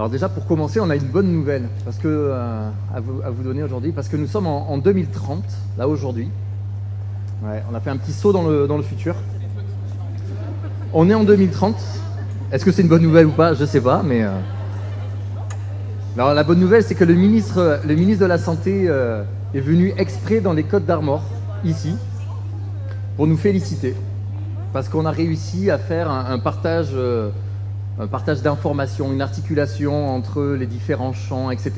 Alors déjà, pour commencer, on a une bonne nouvelle à vous donner aujourd'hui, parce que nous sommes en 2030, là aujourd'hui. Ouais, on a fait un petit saut dans le futur. On est en 2030. Est-ce que c'est une bonne nouvelle ou pas? Je sais pas, mais... Alors la bonne nouvelle, c'est que le ministre de la Santé est venu exprès dans les Côtes d'Armor, ici, pour nous féliciter, parce qu'on a réussi à faire un partage d'informations, une articulation entre les différents champs, etc.,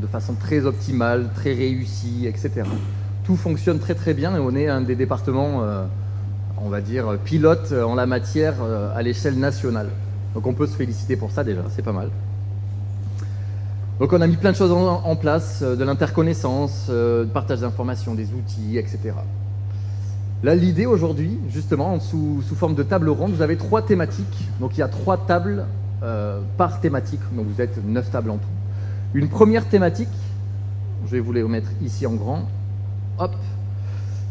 de façon très optimale, très réussie, etc. Tout fonctionne très très bien et on est un des départements, on va dire, pilote en la matière à l'échelle nationale. Donc on peut se féliciter pour ça déjà, c'est pas mal. Donc on a mis plein de choses en place, de l'interconnaissance, de partage d'informations, des outils, etc. Là, l'idée aujourd'hui, justement, sous forme de table ronde, vous avez 3 thématiques. Donc il y a 3 tables par thématique, donc vous êtes 9 tables en tout. Une première thématique, je vais vous les mettre ici en grand, hop,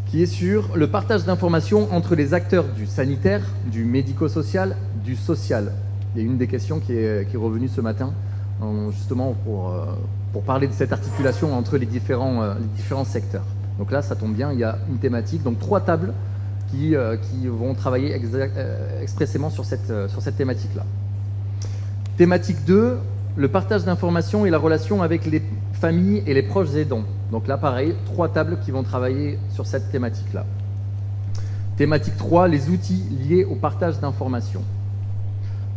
qui est sur le partage d'informations entre les acteurs du sanitaire, du médico-social, du social. Il y a une des questions qui est revenue ce matin, justement pour parler de cette articulation entre les différents secteurs. Donc là, ça tombe bien, il y a une thématique, donc 3 tables qui vont travailler expressément sur cette thématique-là. Thématique 2, le partage d'informations et la relation avec les familles et les proches aidants. Donc là, pareil, 3 tables qui vont travailler sur cette thématique-là. Thématique 3, les outils liés au partage d'informations.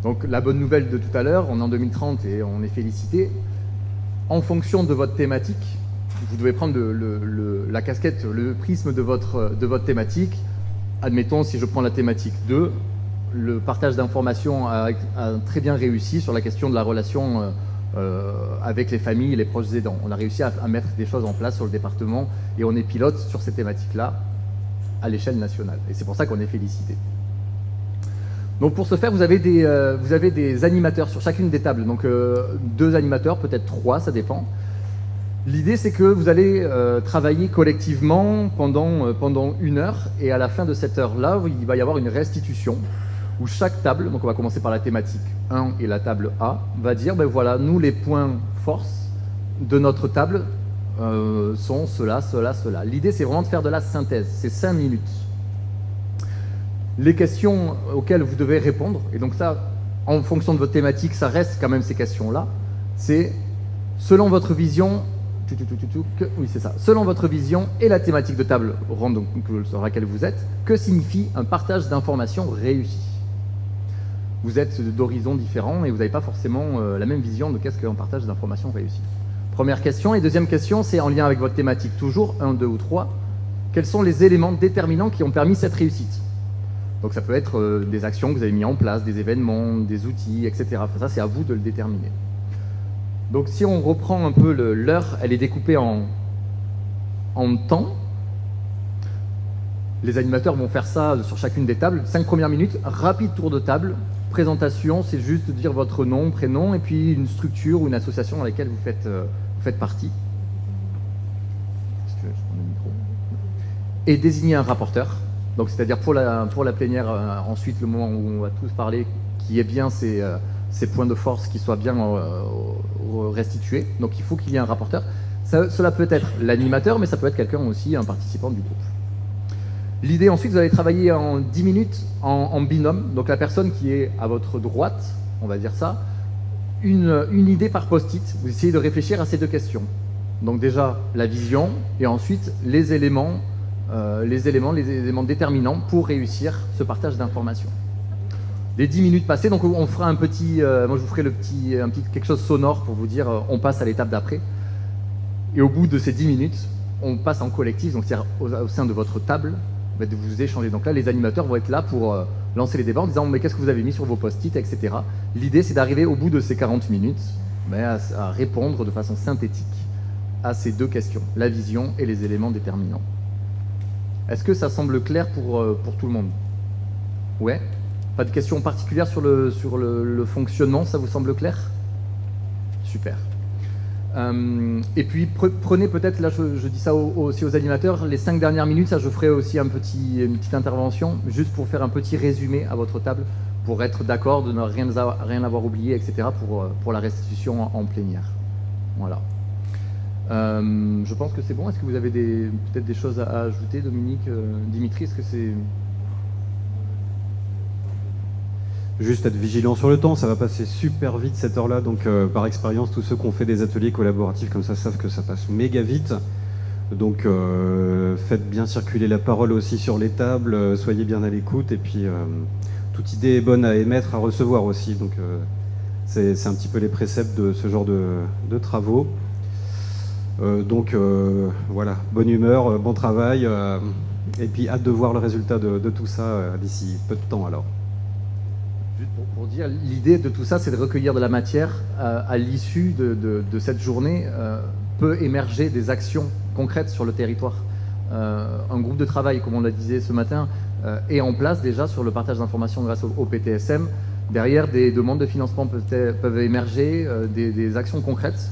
Donc la bonne nouvelle de tout à l'heure, on est en 2030 et on est félicité. En fonction de votre thématique, vous devez prendre la casquette, le prisme de votre thématique. Admettons, si je prends la thématique 2, le partage d'informations a très bien réussi sur la question de la relation avec les familles et les proches aidants. On a réussi à mettre des choses en place sur le département et on est pilote sur ces thématiques-là à l'échelle nationale. Et c'est pour ça qu'on est félicité. Donc pour ce faire, vous avez des animateurs sur chacune des tables. Donc 2 animateurs, peut-être 3, ça dépend. L'idée, c'est que vous allez travailler collectivement pendant 1 heure, et à la fin de cette heure-là, il va y avoir une restitution, où chaque table, donc on va commencer par la thématique 1 et la table A, va dire, ben voilà, nous, les points force de notre table sont cela, cela, cela. L'idée, c'est vraiment de faire de la synthèse, c'est 5 minutes. Les questions auxquelles vous devez répondre, et donc ça, en fonction de votre thématique, ça reste quand même ces questions-là, c'est, selon votre vision... Oui, c'est ça. Selon votre vision et la thématique de table ronde sur laquelle vous êtes, que signifie un partage d'informations réussi? Vous êtes d'horizons différents et vous n'avez pas forcément la même vision de qu'est-ce qu'un partage d'informations réussi. Première question. Et deuxième question, c'est en lien avec votre thématique toujours, 1, 2 ou 3. Quels sont les éléments déterminants qui ont permis cette réussite? Donc ça peut être des actions que vous avez mis en place, des événements, des outils, etc. Enfin, ça, c'est à vous de le déterminer. Donc si on reprend un peu l'heure, elle est découpée en temps. Les animateurs vont faire ça sur chacune des tables. 5 premières minutes, rapide tour de table. Présentation, c'est juste dire votre nom, prénom, et puis une structure ou une association dans laquelle vous faites partie. Est-ce que je prends le micro? Et désigner un rapporteur. Donc c'est-à-dire pour la plénière, ensuite le moment où on va tous parler, qui est bien ces points de force qui soient bien restitués. Donc il faut qu'il y ait un rapporteur. Cela peut être l'animateur, mais ça peut être quelqu'un aussi, un participant du groupe. L'idée ensuite, vous allez travailler en 10 minutes en binôme. Donc la personne qui est à votre droite, on va dire ça, une idée par post-it. Vous essayez de réfléchir à ces 2 questions. Donc déjà la vision et ensuite les éléments déterminants pour réussir ce partage d'informations. Les 10 minutes passées, donc on fera un petit... moi, je vous ferai quelque chose sonore pour vous dire on passe à l'étape d'après. Et au bout de ces 10 minutes, on passe en collectif, donc c'est-à-dire au sein de votre table, de vous échanger. Donc là, les animateurs vont être là pour lancer les débats en disant mais qu'est-ce que vous avez mis sur vos post-it, etc. L'idée, c'est d'arriver au bout de ces 40 minutes à répondre de façon synthétique à ces 2 questions, la vision et les éléments déterminants. Est-ce que ça semble clair pour tout le monde? Ouais? Pas de questions particulières sur le fonctionnement, ça vous semble clair? Super. Et puis prenez peut-être, là je dis ça aussi aux animateurs, les 5 dernières minutes, ça je ferai aussi une petite intervention, juste pour faire un petit résumé à votre table, pour être d'accord de ne rien avoir oublié, etc., pour la restitution en plénière. Voilà. Je pense que c'est bon. Est-ce que vous avez peut-être des choses à ajouter, Dominique, Dimitri? Est-ce que c'est... Juste être vigilant sur le temps, ça va passer super vite cette heure-là, donc par expérience, tous ceux qui ont fait des ateliers collaboratifs comme ça savent que ça passe méga vite. Donc faites bien circuler la parole aussi sur les tables, soyez bien à l'écoute, et puis toute idée est bonne à émettre, à recevoir aussi. Donc c'est un petit peu les préceptes de ce genre de travaux. Donc voilà, bonne humeur, bon travail, et puis hâte de voir le résultat de tout ça d'ici peu de temps alors. Juste pour dire, l'idée de tout ça, c'est de recueillir de la matière. À l'issue de cette journée, peut émerger des actions concrètes sur le territoire. Un groupe de travail, comme on le disait ce matin, est en place déjà sur le partage d'informations grâce au PTSM. Derrière, des demandes de financement peuvent émerger, des actions concrètes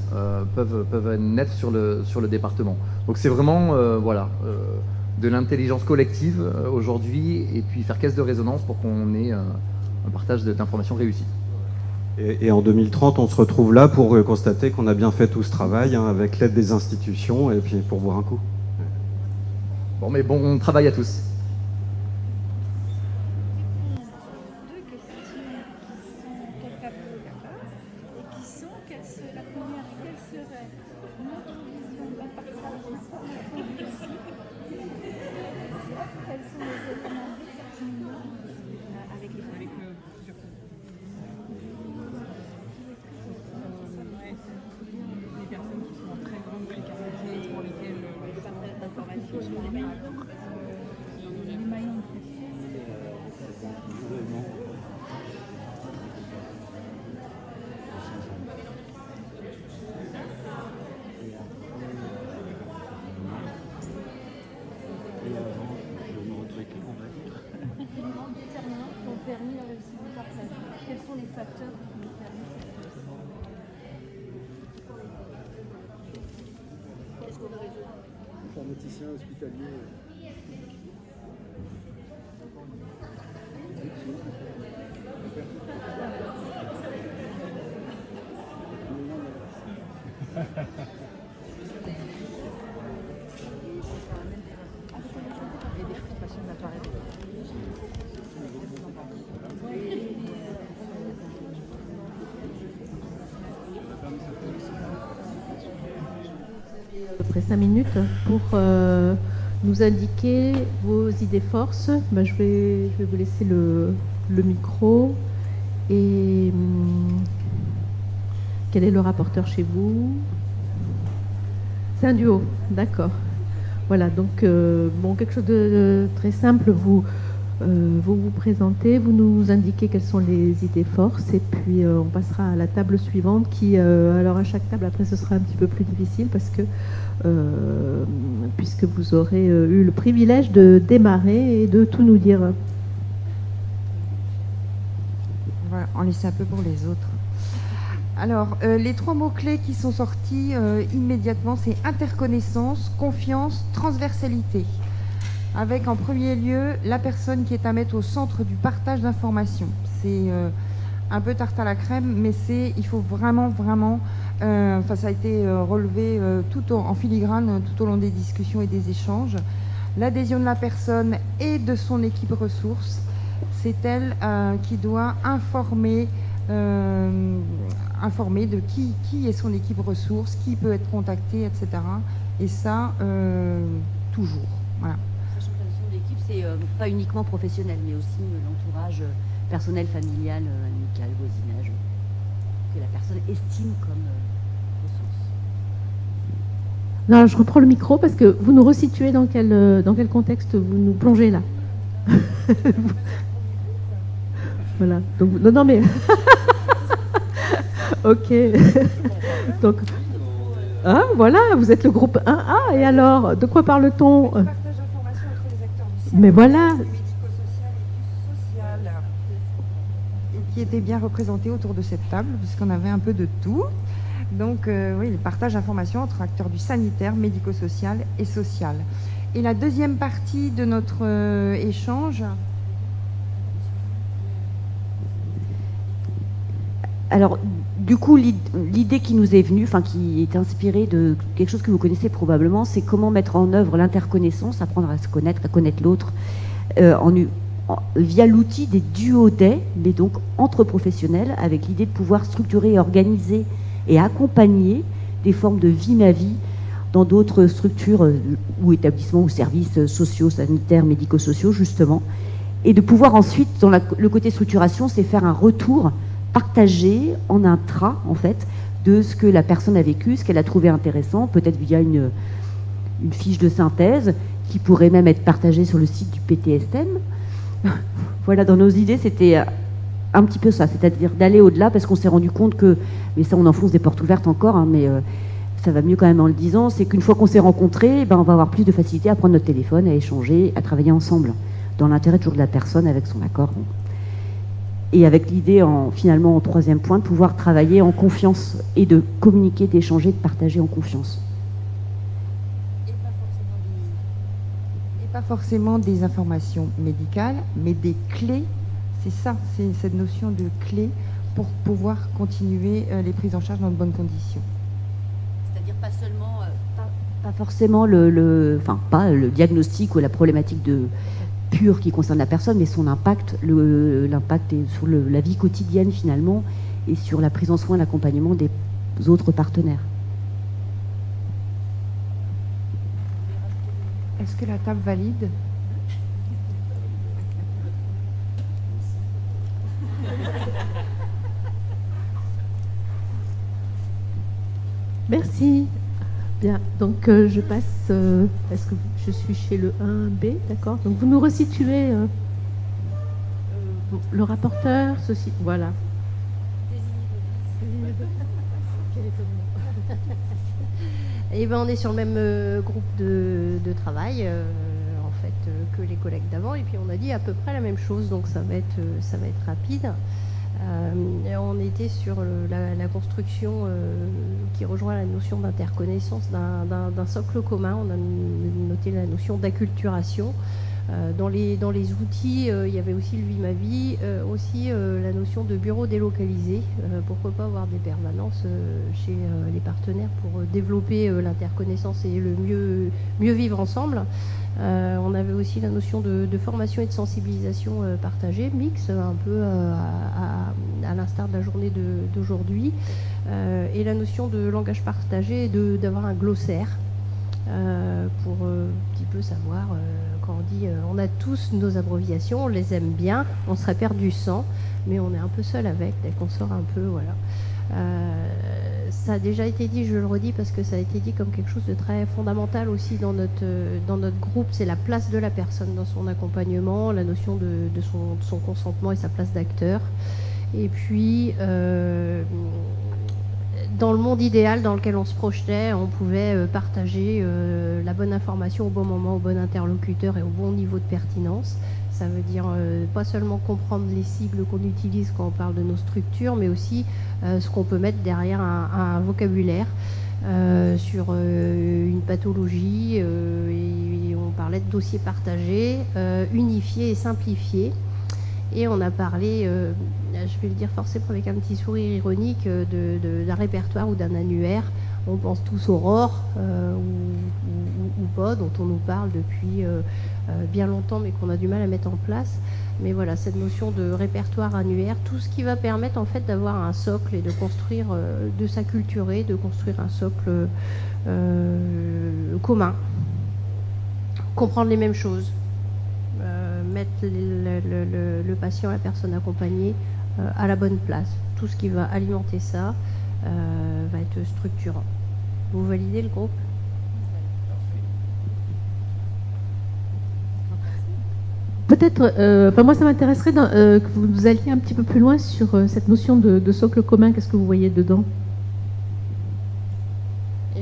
peuvent naître sur le département. Donc c'est vraiment de l'intelligence collective aujourd'hui, et puis faire caisse de résonance pour qu'on ait un partage d'informations réussi. Et en 2030, on se retrouve là pour constater qu'on a bien fait tout ce travail, avec l'aide des institutions, et puis pour boire un coup. Bon, mais bon travail à tous. Deux questions qui sont au tableau là-bas, et qui sont, la première, quelle serait notre vision d'un partage d'informations ici? Quels sont les éléments déterminants avec les personnes qui sont en très grande précarité, pour lesquelles le partage d'informations sur les maillons. les maillons de déterminants qui ont permis la réussite du partage. Quels sont les facteurs qui ont permis cette réussite? Informaticien hospitalier. Et des frustrations de la soirée. À peu près 5 minutes pour nous indiquer vos idées forces. Je vais vous laisser le micro. Et quel est le rapporteur chez vous? C'est un duo, d'accord. Voilà, donc quelque chose de très simple. Vous vous présentez, vous nous indiquez quelles sont les idées forces, et puis on passera à la table suivante qui, alors à chaque table, après ce sera un petit peu plus difficile parce que puisque vous aurez eu le privilège de démarrer et de tout nous dire. Voilà, on laisse un peu pour les autres. Alors, les 3 mots-clés qui sont sortis immédiatement, c'est interconnaissance, confiance, transversalité. Avec en premier lieu la personne qui est à mettre au centre du partage d'informations. C'est un peu tarte à la crème, mais il faut vraiment, ça a été relevé tout en filigrane tout au long des discussions et des échanges. L'adhésion de la personne et de son équipe ressources, c'est elle qui doit informer de qui est son équipe ressources, qui peut être contacté, etc. Et ça, toujours. Voilà. Sachant que la notion d'équipe, c'est pas uniquement professionnel, mais aussi l'entourage personnel, familial, amical, voisinage, que la personne estime comme ressource. Non, je reprends le micro parce que vous nous resituez dans quel contexte vous nous plongez là. Voilà. Donc, non, mais... Ok. Donc, voilà, vous êtes le groupe 1A, et alors, de quoi parle-t-on? Le partage d'informations entre les acteurs du Mais voilà. du médico-social et du social, et qui étaient bien représentés autour de cette table, puisqu'on avait un peu de tout. Donc, oui, le partage d'informations entre acteurs du sanitaire, médico-social et social. Et la deuxième partie de notre échange... Alors, du coup, l'idée qui nous est venue, enfin qui est inspirée de quelque chose que vous connaissez probablement, c'est comment mettre en œuvre l'interconnaissance, apprendre à se connaître, à connaître l'autre, via l'outil des duodets, mais donc entre professionnels, avec l'idée de pouvoir structurer, organiser et accompagner des formes de vie ma vie dans d'autres structures ou établissements ou services sociaux, sanitaires, médico-sociaux, justement, et de pouvoir ensuite, dans le côté structuration, c'est faire un retour partagé en intra, en fait, de ce que la personne a vécu, ce qu'elle a trouvé intéressant, peut-être via une fiche de synthèse qui pourrait même être partagée sur le site du PTSM. Voilà, dans nos idées, c'était un petit peu ça, c'est-à-dire d'aller au-delà, parce qu'on s'est rendu compte que, mais ça on enfonce des portes ouvertes encore, hein, mais ça va mieux quand même en le disant, c'est qu'une fois qu'on s'est rencontrés, on va avoir plus de facilité à prendre notre téléphone, à échanger, à travailler ensemble, dans l'intérêt toujours de la personne, avec son accord. Et avec l'idée, finalement, en troisième point, de pouvoir travailler en confiance et de communiquer, d'échanger, de partager en confiance. Et pas forcément des informations médicales, mais des clés. C'est ça, c'est cette notion de clé pour pouvoir continuer les prises en charge dans de bonnes conditions. C'est-à-dire pas seulement, pas forcément pas le diagnostic ou la problématique pure qui concerne la personne, mais son impact, l'impact sur la vie quotidienne finalement, et sur la prise en soin, l'accompagnement des autres partenaires. Est-ce que la table valide ? Merci. Bien, donc je passe, parce que je suis chez le 1B, d'accord. Donc vous nous resituez le rapporteur, ceci, voilà. Et ben on est sur le même groupe de travail en fait que les collègues d'avant, et puis on a dit à peu près la même chose, donc ça va être rapide. On était sur la construction qui rejoint la notion d'interconnaissance d'un socle commun. On a noté la notion d'acculturation. Dans les outils, il y avait aussi le Vie ma vie, aussi la notion de bureau délocalisé. Pourquoi pas avoir des permanences chez les partenaires pour développer l'interconnaissance et le mieux vivre ensemble. On avait aussi la notion de formation et de sensibilisation partagée, mix, un peu à l'instar de la journée d'aujourd'hui, et la notion de langage partagé, d'avoir un glossaire pour un petit peu savoir, quand on dit on a tous nos abréviations, on les aime bien, on serait perdu sans, mais on est un peu seul avec, dès qu'on sort un peu, voilà. Ça a déjà été dit, je le redis parce que ça a été dit comme quelque chose de très fondamental aussi dans notre groupe, c'est la place de la personne dans son accompagnement, la notion de son consentement et sa place d'acteur. Et puis, dans le monde idéal dans lequel on se projetait, on pouvait partager la bonne information au bon moment, au bon interlocuteur et au bon niveau de pertinence. Ça veut dire pas seulement comprendre les sigles qu'on utilise quand on parle de nos structures, mais aussi ce qu'on peut mettre derrière un vocabulaire sur une pathologie. Et on parlait de dossiers partagés, unifiés et simplifiés. Et on a parlé, je vais le dire forcément avec un petit sourire ironique, d'un répertoire ou d'un annuaire. On pense tous au ROR ou pas, dont on nous parle depuis bien longtemps, mais qu'on a du mal à mettre en place. Mais voilà, cette notion de répertoire annuaire, tout ce qui va permettre en fait d'avoir un socle et de construire, de s'acculturer, de construire un socle commun. Comprendre les mêmes choses. Mettre le patient, la personne accompagnée à la bonne place. Tout ce qui va alimenter ça va être structurant. Vous validez le groupe ? Peut-être, moi ça m'intéresserait que vous alliez un petit peu plus loin sur cette notion de socle commun. Qu'est-ce que vous voyez dedans ?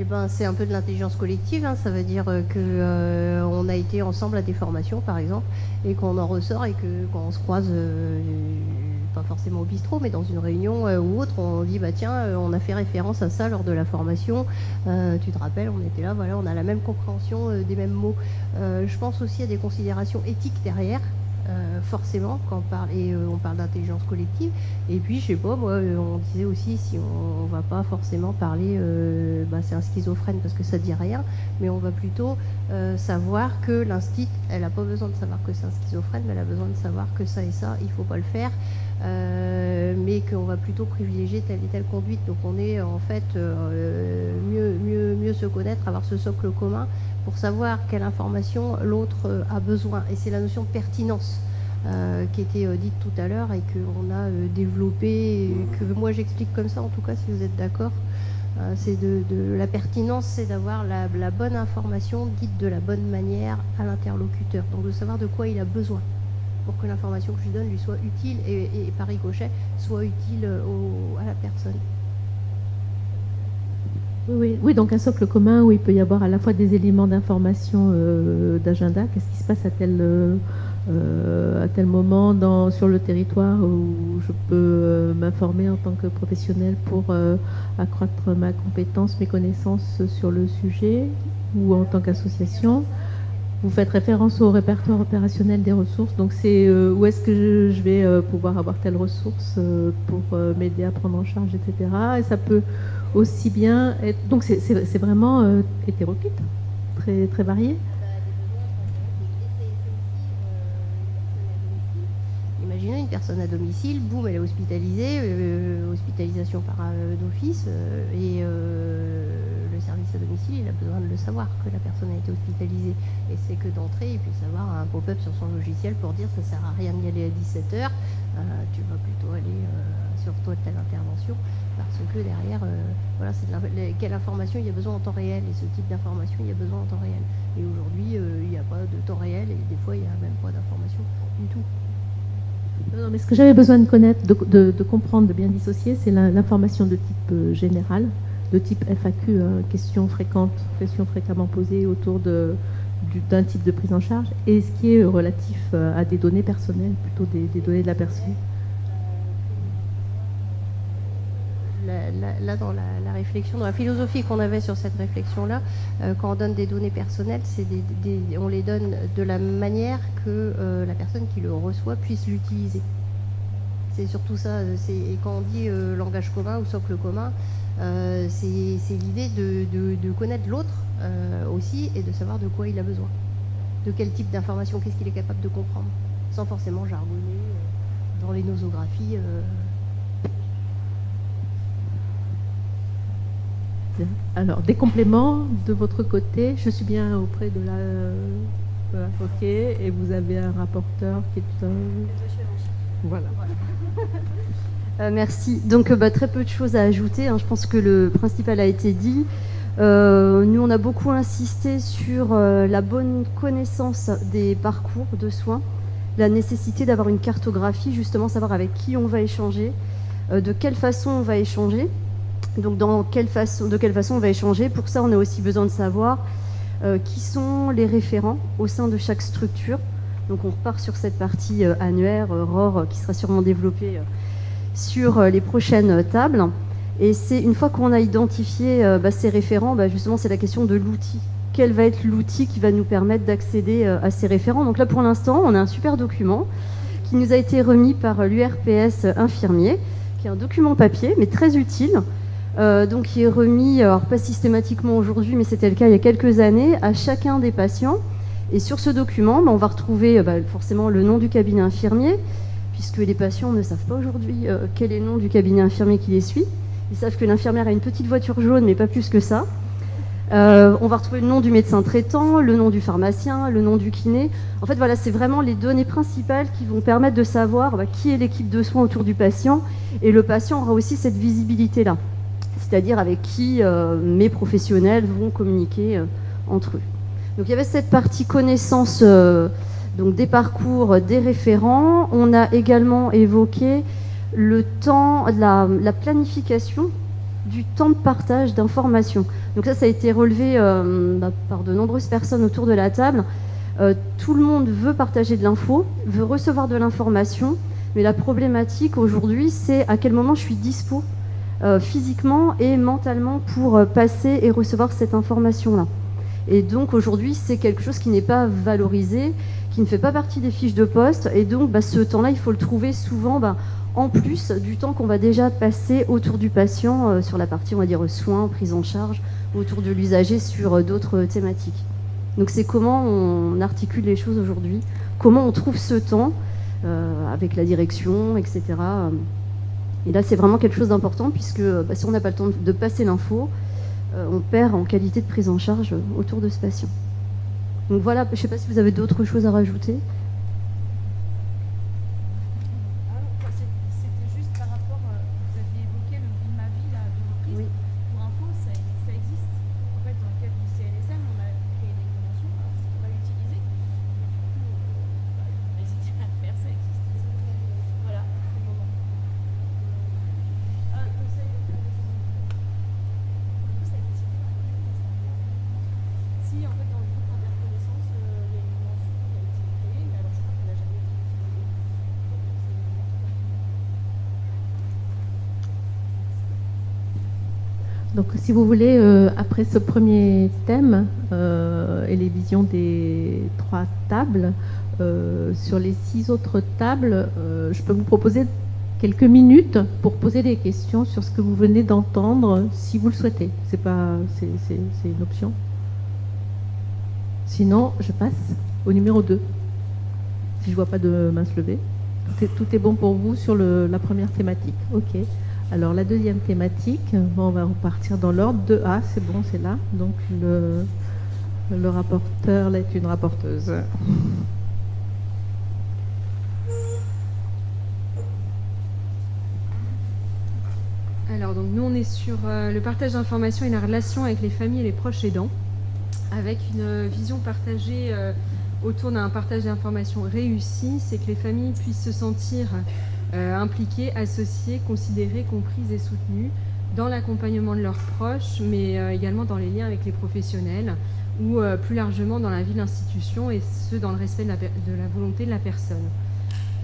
Eh ben, c'est un peu de l'intelligence collective, hein. Ça veut dire que on a été ensemble à des formations, par exemple, et qu'on en ressort et que quand on se croise, pas forcément au bistrot, mais dans une réunion ou autre, on dit bah tiens, on a fait référence à ça lors de la formation. Tu te rappelles, on était là, voilà, on a la même compréhension des mêmes mots. Je pense aussi à des considérations éthiques derrière. forcément, quand on parle, on parle d'intelligence collective. Et puis, je sais pas, moi, on disait aussi, si on va pas forcément parler, c'est un schizophrène parce que ça dit rien, mais on va plutôt savoir que l'instit, elle n'a pas besoin de savoir que c'est un schizophrène, mais elle a besoin de savoir que ça et ça, il faut pas le faire, mais qu'on va plutôt privilégier telle et telle conduite. Donc on est en fait mieux se connaître, avoir ce socle commun pour savoir quelle information l'autre a besoin. Et c'est la notion de pertinence qui était dite tout à l'heure et qu'on a développée, et que moi j'explique comme ça en tout cas si vous êtes d'accord. C'est de la pertinence, c'est d'avoir la bonne information dite de la bonne manière à l'interlocuteur, donc de savoir de quoi il a besoin pour que l'information que je lui donne lui soit utile et par ricochet soit utile à la personne. Oui, donc un socle commun où il peut y avoir à la fois des éléments d'information d'agenda, qu'est-ce qui se passe à tel moment sur le territoire où je peux m'informer en tant que professionnel pour accroître ma compétence, mes connaissances sur le sujet, ou en tant qu'association. Vous faites référence au répertoire opérationnel des ressources, donc c'est où est-ce que je vais pouvoir avoir telle ressource pour m'aider à prendre en charge, etc. Et ça peut aussi bien être... Donc c'est vraiment hétéroclite, très, très varié. Imaginez une personne à domicile, boum, elle est hospitalisée, hospitalisation par d'office, et le service à domicile, il a besoin de le savoir que la personne a été hospitalisée. Et c'est que d'entrée, il puisse avoir un pop-up sur son logiciel pour dire ça sert à rien d'y aller à 17h, tu vas plutôt aller sur telle intervention, parce que derrière, voilà, c'est quelle information il y a besoin en temps réel, et ce type d'information il y a besoin en temps réel. Et aujourd'hui, il n'y a pas de temps réel, et des fois, il n'y a même pas d'information du tout. Non, mais ce que j'avais besoin de connaître, de comprendre, de bien dissocier, c'est l'information de type général, de type FAQ, questions fréquentes, questions fréquemment posées autour d'un type de prise en charge, et ce qui est relatif à des données personnelles, plutôt des données de la personne. Là, dans la réflexion, dans la philosophie qu'on avait sur cette réflexion-là, quand on donne des données personnelles, on les donne de la manière que la personne qui le reçoit puisse l'utiliser. C'est surtout ça. Et quand on dit langage commun ou socle commun, c'est l'idée de connaître l'autre aussi et de savoir de quoi il a besoin. De quel type d'information, qu'est-ce qu'il est capable de comprendre, sans forcément jargonner dans les nosographies. Alors, des compléments de votre côté, je suis bien auprès de la... Voilà, ok, et vous avez un rapporteur qui est... Voilà. Merci. Donc, très peu de choses à ajouter, hein. Je pense que le principal a été dit. Nous, on a beaucoup insisté sur la bonne connaissance des parcours de soins, la nécessité d'avoir une cartographie, justement, savoir avec qui on va échanger, de quelle façon on va échanger. Donc, de quelle façon on va échanger. Pour ça, on a aussi besoin de savoir qui sont les référents au sein de chaque structure. Donc, on repart sur cette partie annuaire, ROR, qui sera sûrement développée sur les prochaines tables. Et c'est une fois qu'on a identifié ces référents, justement, c'est la question de l'outil. Quel va être l'outil qui va nous permettre d'accéder à ces référents? Donc là, pour l'instant, on a un super document qui nous a été remis par l'URPS infirmier, qui est un document papier, mais très utile. Donc qui est remis, alors pas systématiquement aujourd'hui, mais c'était le cas il y a quelques années, à chacun des patients. Et sur ce document, on va retrouver forcément le nom du cabinet infirmier, puisque les patients ne savent pas aujourd'hui quel est le nom du cabinet infirmier qui les suit. Ils savent que l'infirmière a une petite voiture jaune, mais pas plus que ça. On va retrouver le nom du médecin traitant, le nom du pharmacien, le nom du kiné. En fait, voilà, c'est vraiment les données principales qui vont permettre de savoir qui est l'équipe de soins autour du patient. Et le patient aura aussi cette visibilité-là, c'est-à-dire avec qui mes professionnels vont communiquer entre eux. Donc il y avait cette partie connaissance donc des parcours, des référents. On a également évoqué le temps, la planification du temps de partage d'informations. Donc ça a été relevé par de nombreuses personnes autour de la table. Tout le monde veut partager de l'info, veut recevoir de l'information, mais la problématique aujourd'hui, c'est à quel moment je suis dispo physiquement et mentalement pour passer et recevoir cette information-là. Et donc aujourd'hui, c'est quelque chose qui n'est pas valorisé, qui ne fait pas partie des fiches de poste. Et donc, ce temps-là, il faut le trouver souvent en plus du temps qu'on va déjà passer autour du patient sur la partie, on va dire, soins, prise en charge, autour de l'usager sur d'autres thématiques. Donc, c'est comment on articule les choses aujourd'hui, comment on trouve ce temps avec la direction, etc. Et là, c'est vraiment quelque chose d'important puisque si on n'a pas le temps de passer l'info, on perd en qualité de prise en charge autour de ce patient. Donc voilà, je ne sais pas si vous avez d'autres choses à rajouter. C'était juste par rapport, vous aviez évoqué le Vie ma vie là, de reprise. Oui. Pour info, ça existe. En fait, dans le cadre du CLSM, on a créé des conventions, alors c'est pas utilisé. Du coup, n'hésitez pas à le faire, ça existe. Voilà, c'est le moment. Conseil de ça existe. Si, en fait, dans le groupe interconnaissance, il y a une convention qui a été créée, mais alors je crois qu'elle n'a jamais été utilisée. Donc, si vous voulez, après ce premier thème et les visions des 3 tables, sur les 6 autres tables, je peux vous proposer quelques minutes pour poser des questions sur ce que vous venez d'entendre, si vous le souhaitez. C'est une option. Sinon, je passe au numéro 2. Si je ne vois pas de main se lever. Tout est bon pour vous sur la première thématique. OK. Alors, la deuxième thématique, on va repartir dans l'ordre. 2A, c'est bon, c'est là. Donc, le rapporteur, là, est une rapporteuse. Alors, donc, nous, on est sur le partage d'informations et la relation avec les familles et les proches aidants, avec une vision partagée autour d'un partage d'informations réussi, c'est que les familles puissent se sentir impliquées, associées, considérées, comprises et soutenues dans l'accompagnement de leurs proches, mais également dans les liens avec les professionnels ou plus largement dans la vie de l'institution, et ce, dans le respect de la volonté de la personne.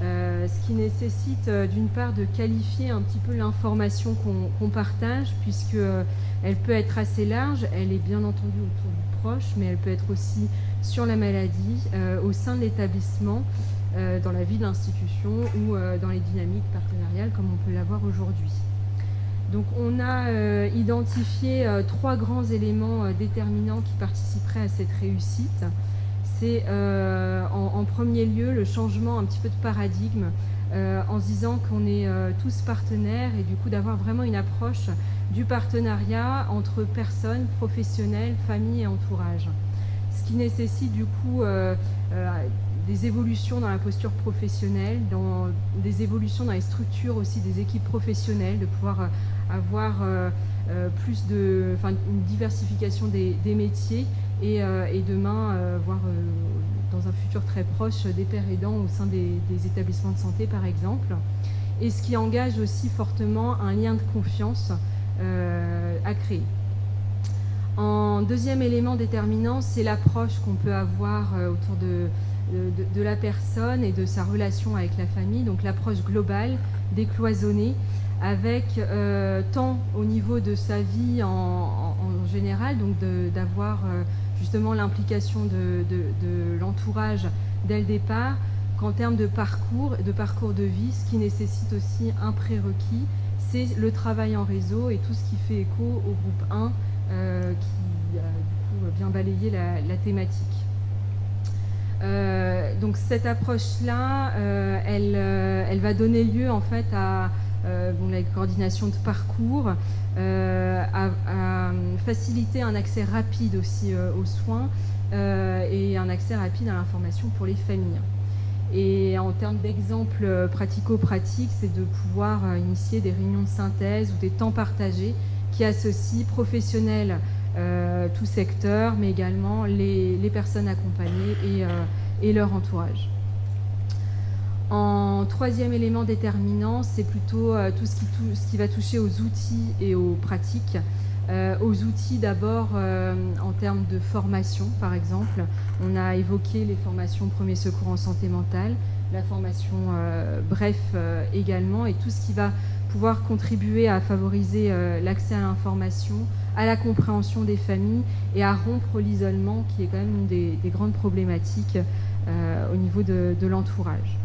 Ce qui nécessite d'une part de qualifier un petit peu l'information qu'on partage, puisque elle peut être assez large, elle est bien entendu autour du proche, mais elle peut être aussi sur la maladie, au sein de l'établissement, dans la vie de l'institution ou dans les dynamiques partenariales comme on peut l'avoir aujourd'hui. Donc on a identifié 3 grands éléments déterminants qui participeraient à cette réussite. C'est en premier lieu le changement un petit peu de paradigme en se disant qu'on est tous partenaires, et du coup d'avoir vraiment une approche du partenariat entre personnes, professionnels, famille et entourage. Ce qui nécessite du coup des évolutions dans la posture professionnelle, des évolutions dans les structures aussi des équipes professionnelles, de pouvoir avoir une diversification des métiers et demain voir dans un futur très proche des pères aidants au sein des établissements de santé par exemple, et ce qui engage aussi fortement un lien de confiance à créer. En deuxième élément déterminant, c'est l'approche qu'on peut avoir autour de la personne et de sa relation avec la famille, donc l'approche globale, décloisonnée, avec tant au niveau de sa vie en général, donc d'avoir justement l'implication de l'entourage dès le départ, qu'en termes de parcours de vie, ce qui nécessite aussi un prérequis, c'est le travail en réseau et tout ce qui fait écho au groupe 1 qui a du coup bien balayé la thématique. Donc cette approche-là, elle va donner lieu en fait à la coordination de parcours, à faciliter un accès rapide aussi aux soins et un accès rapide à l'information pour les familles. Et en termes d'exemples pratico-pratiques, c'est de pouvoir initier des réunions de synthèse ou des temps partagés qui associent professionnels, tout secteur, mais également les personnes accompagnées et leur entourage. En troisième élément déterminant, c'est plutôt tout ce qui va toucher aux outils et aux pratiques. Aux outils d'abord en termes de formation, par exemple. On a évoqué les formations premiers secours en santé mentale, la formation bref également, et tout ce qui va pouvoir contribuer à favoriser l'accès à l'information, à la compréhension des familles et à rompre l'isolement qui est quand même une des grandes problématiques au niveau de l'entourage.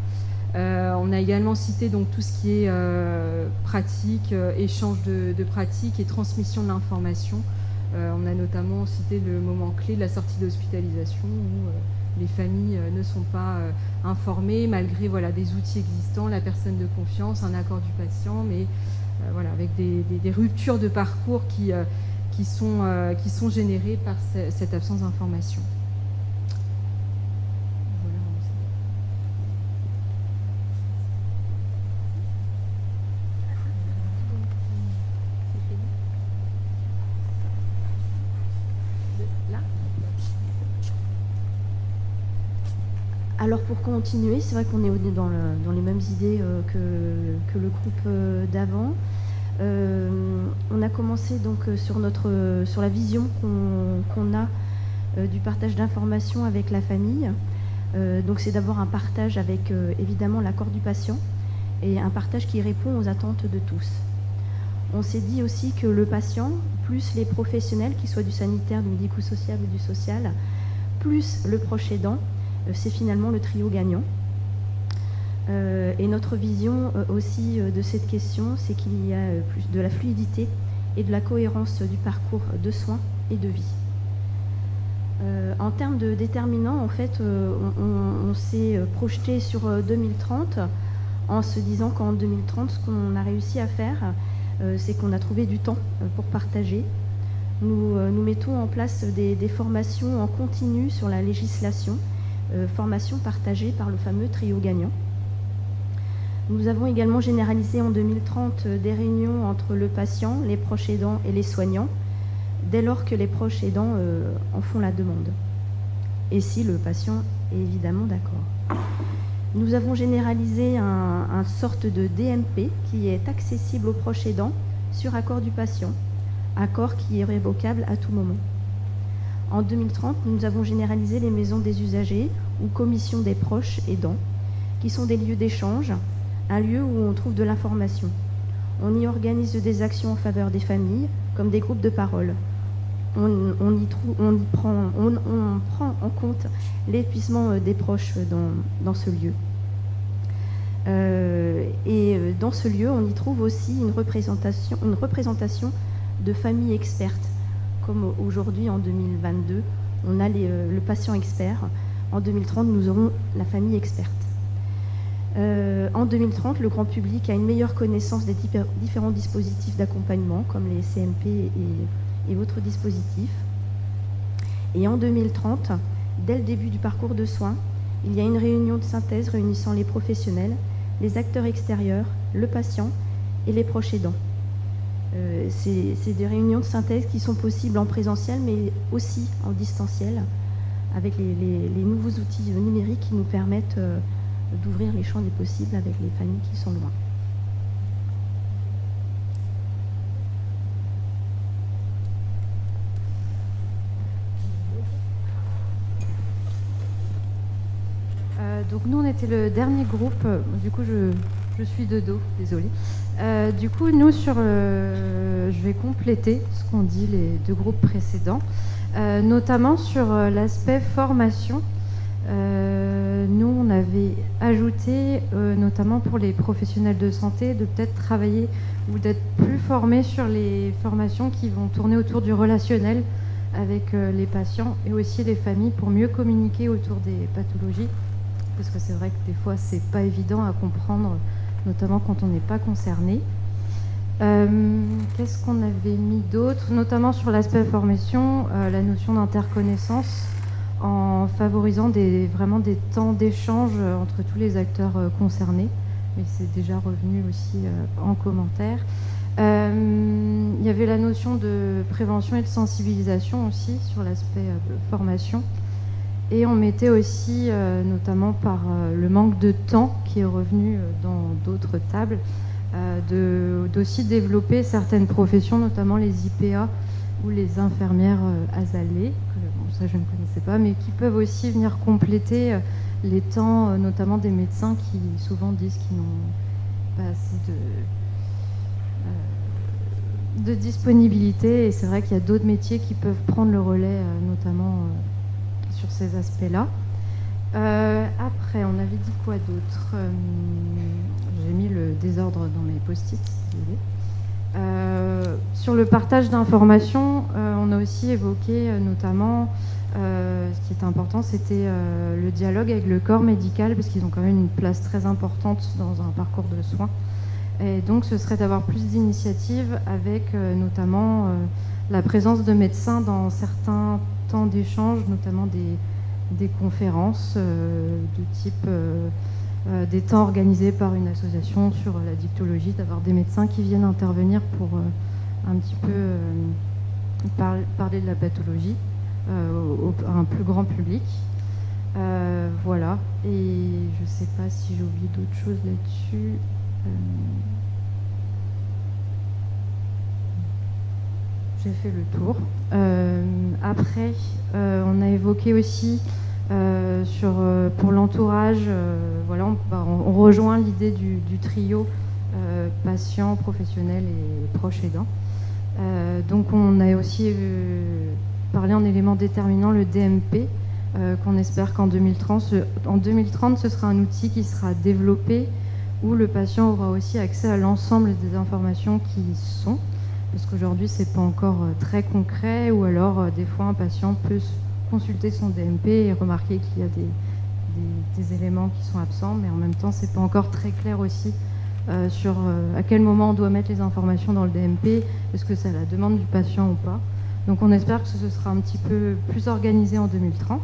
On a également cité donc tout ce qui est pratique, échange de pratiques et transmission de l'information. On a notamment cité le moment clé de la sortie d'hospitalisation où les familles ne sont pas informées malgré des outils existants, la personne de confiance, un accord du patient, mais avec des ruptures de parcours qui sont générées par cette absence d'information. Alors pour continuer, c'est vrai qu'on est dans les mêmes idées que le groupe d'avant. On a commencé donc sur la vision qu'on a du partage d'informations avec la famille. Donc c'est d'abord un partage avec évidemment l'accord du patient et un partage qui répond aux attentes de tous. On s'est dit aussi que le patient, plus les professionnels, qu'ils soient du sanitaire, du médico-social ou du social, plus le proche aidant, c'est finalement le trio gagnant. Et notre vision aussi de cette question, c'est qu'il y a plus de la fluidité et de la cohérence du parcours de soins et de vie. En termes de déterminants, en fait, on s'est projeté sur 2030 en se disant qu'en 2030, ce qu'on a réussi à faire, c'est qu'on a trouvé du temps pour partager. Nous mettons en place des formations en continu sur la législation, formation partagée par le fameux trio gagnant. Nous avons également généralisé en 2030 des réunions entre le patient, les proches aidants et les soignants, dès lors que les proches aidants en font la demande. Et si le patient est évidemment d'accord. Nous avons généralisé un sorte de DMP qui est accessible aux proches aidants sur accord du patient, accord qui est révocable à tout moment. En 2030, nous avons généralisé les maisons des usagers ou commissions des proches aidants, qui sont des lieux d'échange, un lieu où on trouve de l'information. On y organise des actions en faveur des familles, comme des groupes de parole. On prend en compte l'épuisement des proches dans ce lieu. Et dans ce lieu, on y trouve aussi une représentation de familles expertes. Comme aujourd'hui, en 2022, on a le patient expert. En 2030, nous aurons la famille experte. En 2030, le grand public a une meilleure connaissance des différents dispositifs d'accompagnement, comme les CMP et autres dispositifs. Et en 2030, dès le début du parcours de soins, il y a une réunion de synthèse réunissant les professionnels, les acteurs extérieurs, le patient et les proches aidants. C'est des réunions de synthèse qui sont possibles en présentiel, mais aussi en distanciel, avec les nouveaux outils numériques qui nous permettent d'ouvrir les champs des possibles avec les familles qui sont loin. Donc nous, on était le dernier groupe. Du coup, je suis de dos, désolée. Du coup, nous, je vais compléter ce qu'ont dit les deux groupes précédents, notamment sur l'aspect formation. Nous, on avait ajouté, notamment pour les professionnels de santé, de peut-être travailler ou d'être plus formés sur les formations qui vont tourner autour du relationnel avec les patients et aussi les familles pour mieux communiquer autour des pathologies. Parce que c'est vrai que des fois, c'est pas évident à comprendre, notamment quand on n'est pas concerné. Qu'est-ce qu'on avait mis d'autre? Notamment sur l'aspect formation, la notion d'interconnaissance, en favorisant vraiment des temps d'échange entre tous les acteurs concernés. Mais c'est déjà revenu aussi en commentaire. Il y avait la notion de prévention et de sensibilisation aussi sur l'aspect de formation. Et on mettait aussi, notamment par le manque de temps qui est revenu dans d'autres tables, d'aussi développer certaines professions, notamment les IPA ou les infirmières azalées, que ça je ne connaissais pas, mais qui peuvent aussi venir compléter les temps, notamment des médecins qui souvent disent qu'ils n'ont pas assez de disponibilité. Et c'est vrai qu'il y a d'autres métiers qui peuvent prendre le relais, notamment sur ces aspects-là. Après, on avait dit quoi d'autre? J'ai mis le désordre dans mes post-it. Sur le partage d'informations, on a aussi évoqué notamment, ce qui est important, c'était le dialogue avec le corps médical, parce qu'ils ont quand même une place très importante dans un parcours de soins. Et donc, ce serait d'avoir plus d'initiatives avec notamment la présence de médecins dans certains temps d'échange, notamment des conférences de type des temps organisés par une association sur la dictologie, d'avoir des médecins qui viennent intervenir pour un petit peu parler de la pathologie à un plus grand public. Voilà, et je ne sais pas si j'ai oublié d'autres choses là-dessus. J'ai fait le tour. Après, on a évoqué aussi pour l'entourage, voilà, on rejoint l'idée du trio patient, professionnel et proche aidant. Donc on a aussi parlé en élément déterminant le DMP, qu'on espère qu'en 2030, ce sera un outil qui sera développé où le patient aura aussi accès à l'ensemble des informations qui y sont, parce qu'aujourd'hui c'est pas encore très concret, ou alors des fois un patient peut consulter son DMP et remarquer qu'il y a des éléments qui sont absents, mais en même temps c'est pas encore très clair aussi sur à quel moment on doit mettre les informations dans le DMP, est-ce que c'est à la demande du patient ou pas. Donc on espère que ce sera un petit peu plus organisé en 2030.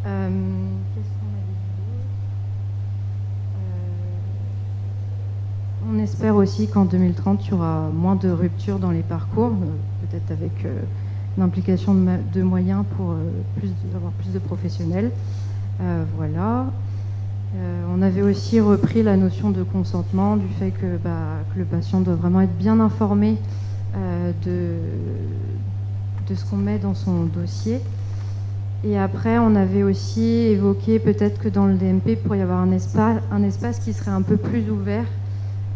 Qu'est-ce qu'on avait dit d'autre ? On espère aussi qu'en 2030, il y aura moins de ruptures dans les parcours, peut-être avec l'implication de moyens pour avoir plus de professionnels. Voilà. On avait aussi repris la notion de consentement, du fait que le patient doit vraiment être bien informé de ce qu'on met dans son dossier. Et après, on avait aussi évoqué peut-être que dans le DMP, il pourrait y avoir un espace qui serait un peu plus ouvert,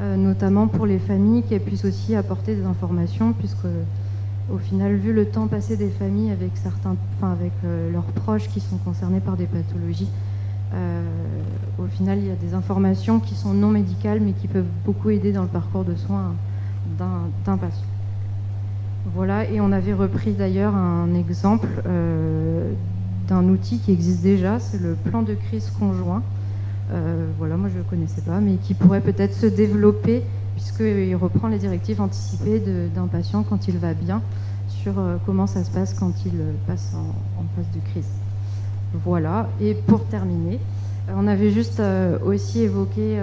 notamment pour les familles, qui puissent aussi apporter des informations, puisque au final, vu le temps passé des familles avec leurs proches qui sont concernés par des pathologies, au final, il y a des informations qui sont non médicales, mais qui peuvent beaucoup aider dans le parcours de soins d'un patient. Voilà, et on avait repris d'ailleurs un exemple d'un outil qui existe déjà, c'est le plan de crise conjoint. Voilà, moi je ne le connaissais pas, mais qui pourrait peut-être se développer, puisqu'il reprend les directives anticipées d'un patient quand il va bien, sur comment ça se passe quand il passe en phase de crise. Voilà, et pour terminer, on avait juste aussi évoqué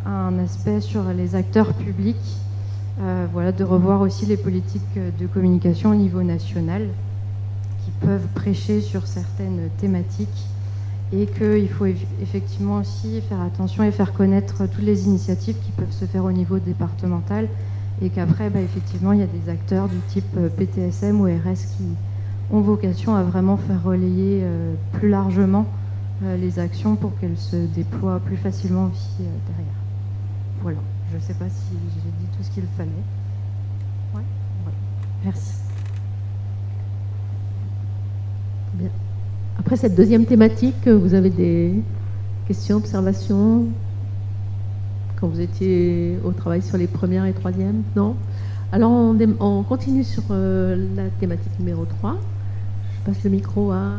un aspect sur les acteurs publics, voilà, de revoir aussi les politiques de communication au niveau national qui peuvent prêcher sur certaines thématiques, et qu'il faut effectivement aussi faire attention et faire connaître toutes les initiatives qui peuvent se faire au niveau départemental, et qu'après, effectivement, il y a des acteurs du type PTSM ou RS qui ont vocation à vraiment faire relayer plus largement les actions pour qu'elles se déploient plus facilement aussi derrière. Voilà, je ne sais pas si j'ai dit tout ce qu'il fallait. Ouais, voilà. Merci. Bien. Après cette deuxième thématique, vous avez des questions, observations quand vous étiez au travail sur les premières et troisièmes? Non? Alors on continue sur la thématique numéro 3. Je passe le micro à...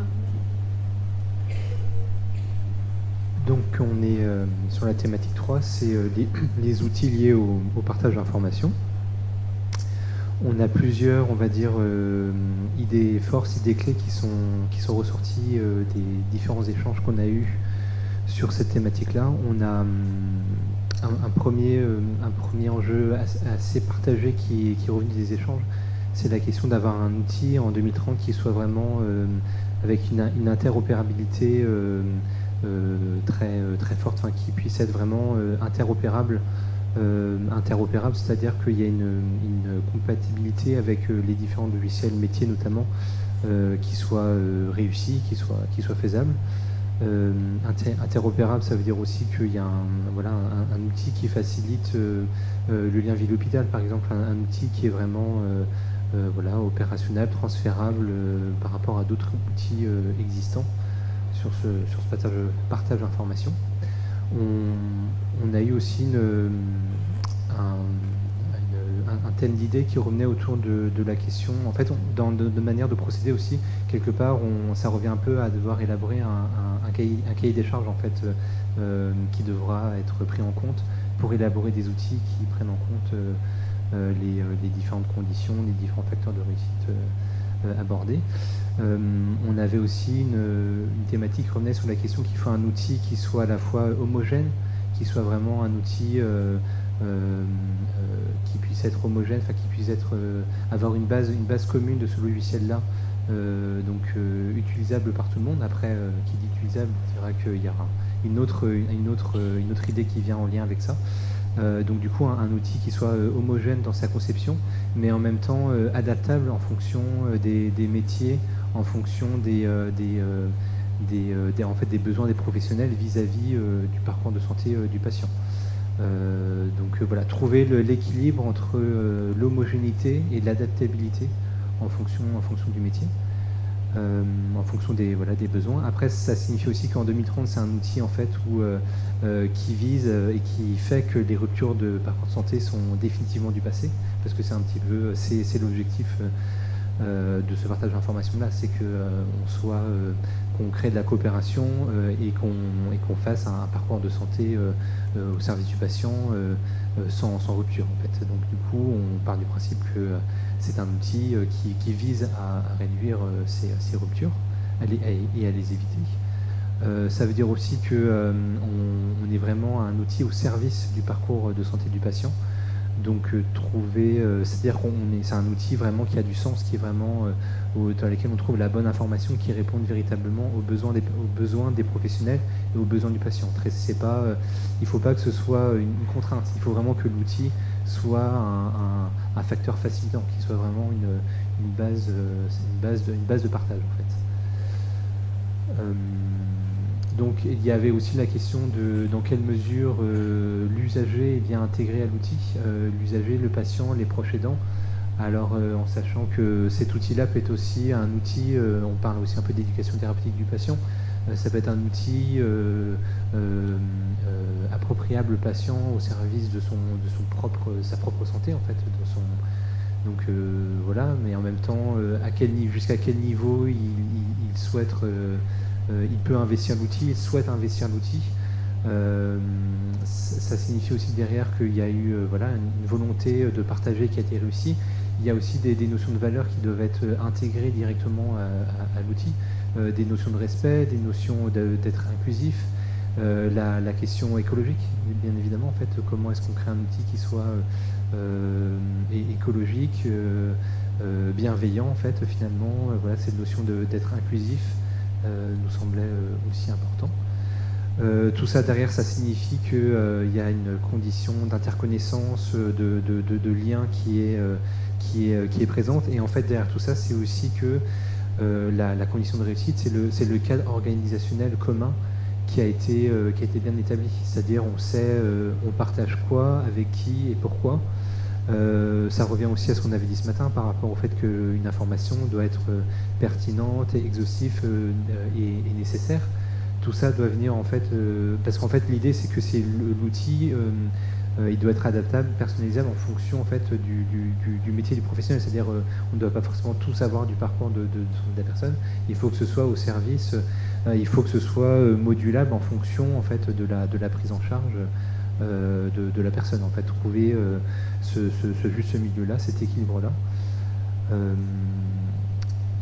Donc on est sur la thématique 3, c'est les outils liés au partage d'informations. On a plusieurs, on va dire, idées forces, idées clés qui sont ressorties des différents échanges qu'on a eus sur cette thématique-là. On a un premier enjeu assez partagé qui est revenu des échanges. C'est la question d'avoir un outil en 2030 qui soit vraiment avec une interopérabilité très forte, enfin, qui puisse être vraiment interopérable, c'est-à-dire qu'il y a une compatibilité avec les différents logiciels métiers notamment, qui soient réussis, qui soient faisables. Interopérable, ça veut dire aussi qu'il y a un outil qui facilite le lien ville-hôpital, par exemple, un outil qui est vraiment opérationnel, transférable par rapport à d'autres outils existants sur ce partage d'informations. On a eu aussi un thème d'idée qui revenait autour de la question. En fait, de manière de procéder aussi, quelque part, ça revient un peu à devoir élaborer un cahier des charges en fait, qui devra être pris en compte pour élaborer des outils qui prennent en compte les différentes conditions, les différents facteurs de réussite abordés. On avait aussi une thématique qui revenait sur la question qu'il faut un outil qui soit à la fois homogène, qui soit vraiment un outil qui puisse être homogène, qui puisse avoir une base commune de ce logiciel-là, utilisable par tout le monde. Après, qui dit utilisable dira qu'il y aura une autre idée qui vient en lien avec ça. Donc du coup, un outil qui soit homogène dans sa conception, mais en même temps adaptable en fonction des métiers, en fonction des besoins des professionnels vis-à-vis du parcours de santé du patient. Trouver l'équilibre entre l'homogénéité et l'adaptabilité en fonction du métier, en fonction des besoins. Après, ça signifie aussi qu'en 2030, c'est un outil en fait qui vise et qui fait que les ruptures de parcours de santé sont définitivement du passé, parce que c'est un petit peu c'est l'objectif de ce partage d'informations-là, c'est qu'on crée de la coopération et qu'on fasse un parcours de santé au service du patient sans rupture en fait. Donc du coup, on part du principe que c'est un outil qui vise à réduire ces ruptures et à les éviter. Ça veut dire aussi qu'on est vraiment un outil au service du parcours de santé du patient. Donc c'est-à-dire c'est un outil vraiment qui a du sens, qui est vraiment dans lequel on trouve la bonne information qui répond véritablement aux besoins des professionnels et aux besoins du patient. Il ne faut pas que ce soit une contrainte, il faut vraiment que l'outil soit un facteur facilitant, qui soit vraiment une base de partage en fait. Donc il y avait aussi la question de dans quelle mesure l'usager est bien intégré à l'outil, l'usager, le patient, les proches aidants. Alors en sachant que cet outil-là peut être aussi un outil, on parle aussi un peu d'éducation thérapeutique du patient, ça peut être un outil appropriable au patient au service de sa propre santé en fait, mais en même temps jusqu'à quel niveau il souhaite il peut investir l'outil, il souhaite investir l'outil. Ça signifie aussi derrière qu'il y a eu une volonté de partager qui a été réussie. Il y a aussi des notions de valeur qui doivent être intégrées directement à l'outil, des notions de respect, des notions d'être inclusif, la question écologique, bien évidemment, en fait, comment est-ce qu'on crée un outil qui soit écologique, bienveillant, en fait, finalement, cette notion d'être inclusif nous semblait aussi important. Tout ça derrière, ça signifie qu'il y a une condition d'interconnaissance, de lien qui est présente. Et en fait, derrière tout ça, c'est aussi que la condition de réussite, c'est le cadre organisationnel commun qui a été bien établi. C'est-à-dire, on sait, on partage quoi, avec qui et pourquoi. Ça revient aussi à ce qu'on avait dit ce matin par rapport au fait qu'une information doit être pertinente, exhaustive et nécessaire. Tout ça doit venir en fait, parce qu'en fait l'idée c'est que c'est l'outil, il doit être adaptable, personnalisable en fonction en fait du métier du professionnel. C'est-à-dire on ne doit pas forcément tout savoir du parcours de la personne. Il faut que ce soit au service, il faut que ce soit modulable en fonction en fait de la prise en charge de la personne. En fait, trouver ce juste milieu-là, cet équilibre-là.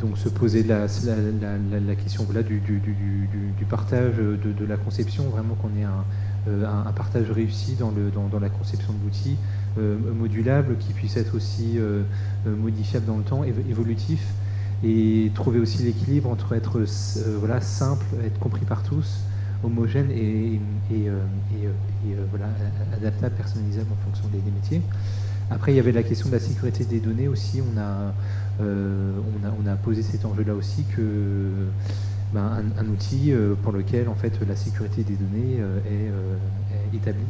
Donc se poser la question du partage, de la conception, vraiment qu'on ait un partage réussi dans la conception de l'outil, modulable, qui puisse être aussi modifiable dans le temps, évolutif, et trouver aussi l'équilibre entre être simple, être compris par tous, homogène et adaptable, personnalisable en fonction des métiers. Après, il y avait la question de la sécurité des données aussi. On a posé cet enjeu-là aussi, que un outil pour lequel en fait la sécurité des données est établie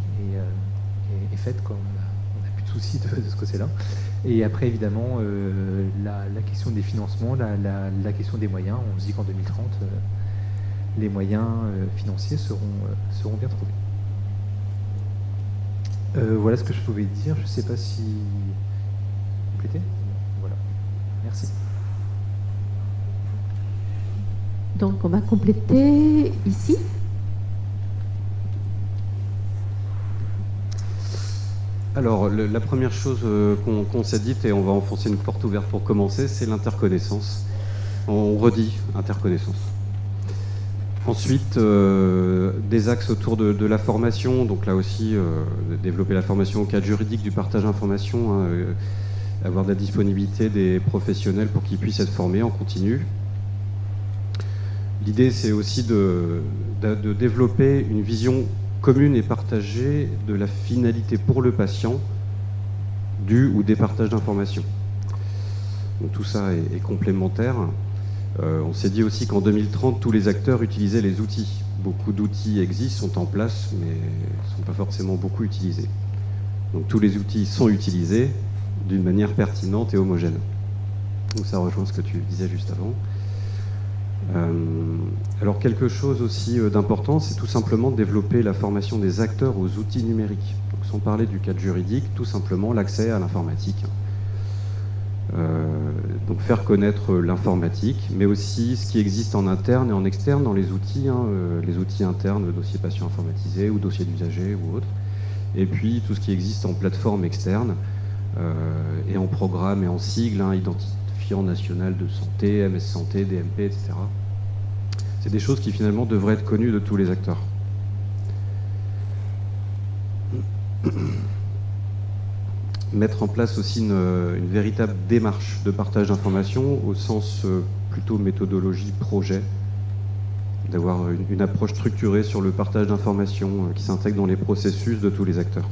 et faite, quoi. On n'a plus de soucis de ce côté-là. Et après, évidemment, la question des financements, la question des moyens, on se dit qu'en 2030, les moyens financiers seront bien trouvés. Voilà ce que je pouvais dire. Je ne sais pas si... Compléter ? Voilà. Merci. Donc on va compléter ici. Alors, la première chose qu'on s'est dite, et on va enfoncer une porte ouverte pour commencer, c'est l'interconnaissance. On redit interconnaissance. Ensuite, des axes autour de la formation. Donc là aussi, développer la formation au cadre juridique du partage d'informations, avoir de la disponibilité des professionnels pour qu'ils puissent être formés en continu. L'idée, c'est aussi de développer une vision commune et partagée de la finalité pour le patient du ou des partages d'informations. Donc tout ça est complémentaire. On s'est dit aussi qu'en 2030, tous les acteurs utilisaient les outils. Beaucoup d'outils existent, sont en place, mais ne sont pas forcément beaucoup utilisés. Donc tous les outils sont utilisés d'une manière pertinente et homogène. Donc ça rejoint ce que tu disais juste avant. Alors quelque chose aussi d'important, c'est tout simplement de développer la formation des acteurs aux outils numériques. Donc, sans parler du cadre juridique, tout simplement l'accès à l'informatique. Donc faire connaître l'informatique, mais aussi ce qui existe en interne et en externe dans les outils internes, dossiers patients informatisés ou dossiers d'usagers ou autres. Et puis tout ce qui existe en plateforme externe et en programme et en sigle, identifiant national de santé, MS Santé, DMP, etc. C'est des choses qui finalement devraient être connues de tous les acteurs. Mettre en place aussi une véritable démarche de partage d'informations au sens plutôt méthodologie projet, d'avoir une approche structurée sur le partage d'informations qui s'intègre dans les processus de tous les acteurs.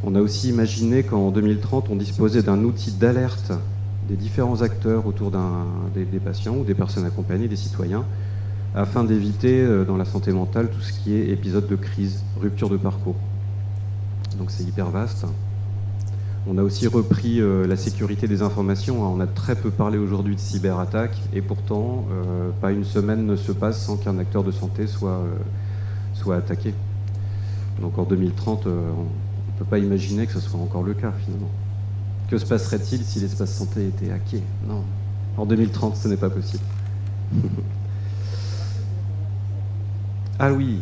On a aussi imaginé qu'en 2030, on disposait d'un outil d'alerte des différents acteurs autour des patients ou des personnes accompagnées, des citoyens, afin d'éviter dans la santé mentale tout ce qui est épisode de crise, rupture de parcours. Donc c'est hyper vaste. On a aussi repris la sécurité des informations. On a très peu parlé aujourd'hui de cyberattaque et pourtant, pas une semaine ne se passe sans qu'un acteur de santé soit attaqué. Donc en 2030, on ne peut pas imaginer que ce soit encore le cas finalement. Que se passerait-il si l'espace santé était hacké? Non. En 2030, ce n'est pas possible. Ah oui,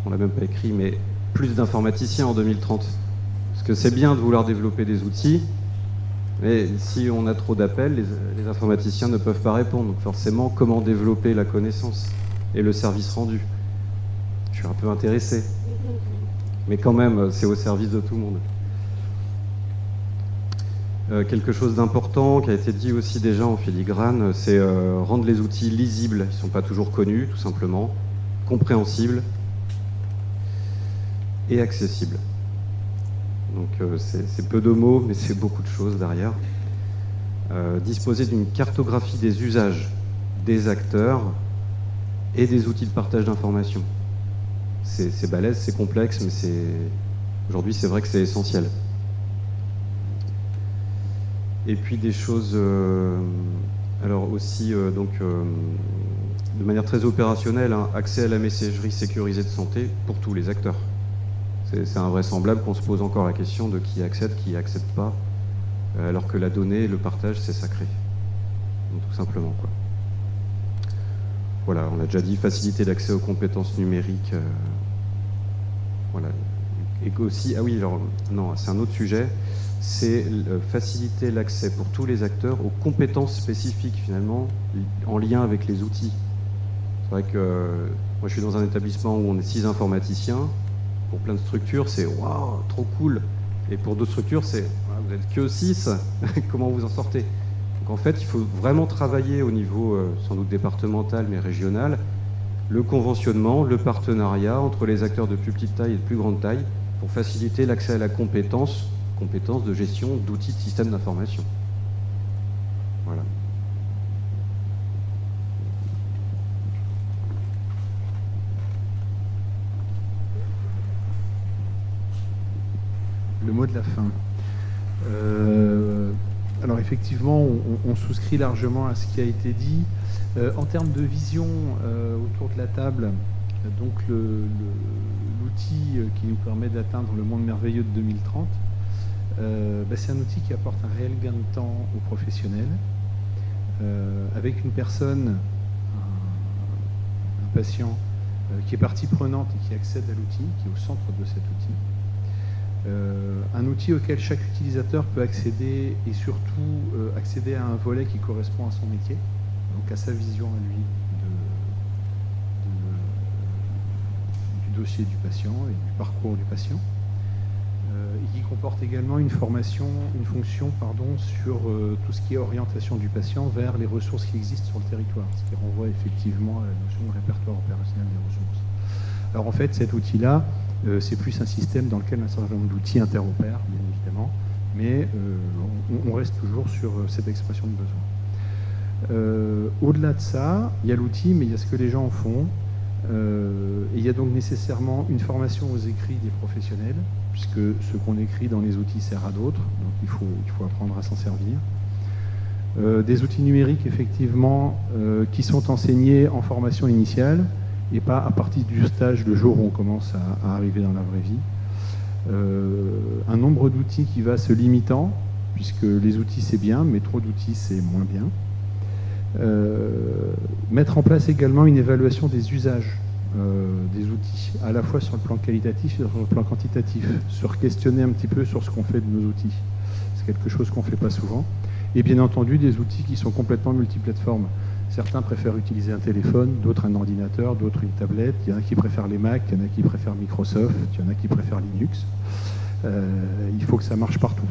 on l'a même pas écrit, mais plus d'informaticiens en 2030. Parce que c'est bien de vouloir développer des outils, mais si on a trop d'appels, les informaticiens ne peuvent pas répondre. Donc forcément, comment développer la connaissance et le service rendu? Je suis un peu intéressé. Mais quand même, c'est au service de tout le monde. Quelque chose d'important qui a été dit aussi déjà en filigrane, c'est rendre les outils lisibles. Ils ne sont pas toujours connus, tout simplement, compréhensibles et accessibles. Donc c'est peu de mots, mais c'est beaucoup de choses derrière. Disposer d'une cartographie des usages des acteurs et des outils de partage d'informations. C'est balèze, c'est complexe, mais aujourd'hui c'est vrai que c'est essentiel. Et puis des choses, alors aussi de manière très opérationnelle, accès à la messagerie sécurisée de santé pour tous les acteurs. C'est invraisemblable qu'on se pose encore la question de qui accède pas, alors que la donnée, le partage, c'est sacré. Donc, tout simplement, quoi. Voilà, on a déjà dit faciliter l'accès aux compétences numériques. Voilà. Et aussi, ah oui, alors, non, c'est un autre sujet, c'est faciliter l'accès pour tous les acteurs aux compétences spécifiques, finalement, en lien avec les outils. C'est vrai que moi, je suis dans un établissement où on est 6 informaticiens. Pour plein de structures, c'est « waouh, trop cool ». Et pour d'autres structures, c'est « vous n'êtes que 6, comment vous en sortez ?» Donc en fait, il faut vraiment travailler au niveau, sans doute départemental, mais régional, le conventionnement, le partenariat entre les acteurs de plus petite taille et de plus grande taille pour faciliter l'accès à la compétence de gestion d'outils de système d'information. Voilà. le mot de la fin. Alors effectivement, on souscrit largement à ce qui a été dit. En termes de vision autour de la table, donc l'outil qui nous permet d'atteindre le monde merveilleux de 2030, c'est un outil qui apporte un réel gain de temps aux professionnels, avec une personne, un patient, qui est partie prenante et qui accède à l'outil, qui est au centre de cet outil. Un outil auquel chaque utilisateur peut accéder et surtout accéder à un volet qui correspond à son métier, donc à sa vision à lui du dossier du patient et du parcours du patient, et qui comporte également une fonction sur tout ce qui est orientation du patient vers les ressources qui existent sur le territoire, ce qui renvoie effectivement à la notion de répertoire opérationnel des ressources. Alors en fait, cet outil-là, c'est plus un système dans lequel un certain nombre d'outils interopèrent, bien évidemment, mais on reste toujours sur cette expression de besoin. Au-delà de ça, il y a l'outil, mais il y a ce que les gens en font. Et il y a donc nécessairement une formation aux écrits des professionnels, puisque ce qu'on écrit dans les outils sert à d'autres, donc il faut apprendre à s'en servir. Des outils numériques, effectivement, qui sont enseignés en formation initiale, et pas à partir du stage, le jour où on commence à arriver dans la vraie vie. Un nombre d'outils qui va se limitant, puisque les outils c'est bien, mais trop d'outils c'est moins bien. Mettre en place également une évaluation des usages des outils, à la fois sur le plan qualitatif et sur le plan quantitatif, sur questionner un petit peu sur ce qu'on fait de nos outils. C'est quelque chose qu'on ne fait pas souvent. Et bien entendu, des outils qui sont complètement multiplateformes. Certains préfèrent utiliser un téléphone, d'autres un ordinateur, d'autres une tablette. Il y en a qui préfèrent les Mac, il y en a qui préfèrent Microsoft, il y en a qui préfèrent Linux. Il faut que ça marche partout.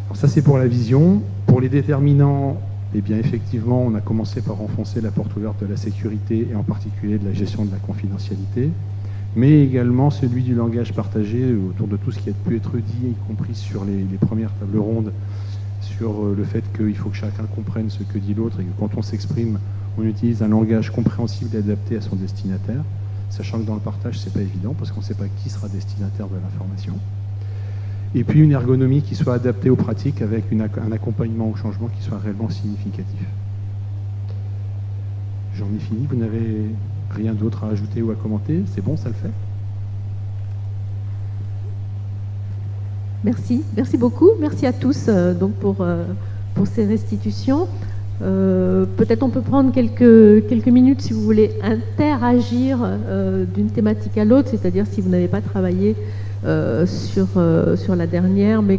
Alors ça, c'est pour la vision. Pour les déterminants, eh bien, effectivement, on a commencé par enfoncer la porte ouverte de la sécurité et en particulier de la gestion de la confidentialité, mais également celui du langage partagé autour de tout ce qui a pu être dit, y compris sur les premières tables rondes, sur le fait qu'il faut que chacun comprenne ce que dit l'autre et que quand on s'exprime, on utilise un langage compréhensible et adapté à son destinataire, sachant que dans le partage, c'est pas évident parce qu'on ne sait pas qui sera destinataire de l'information. Et puis une ergonomie qui soit adaptée aux pratiques avec un accompagnement au changement qui soit réellement significatif. J'en ai fini, vous n'avez rien d'autre à ajouter ou à commenter? C'est bon, ça le fait? Merci beaucoup. Merci à tous donc pour ces restitutions. Peut-être on peut prendre quelques minutes si vous voulez interagir d'une thématique à l'autre, c'est-à-dire si vous n'avez pas travaillé sur la dernière, mais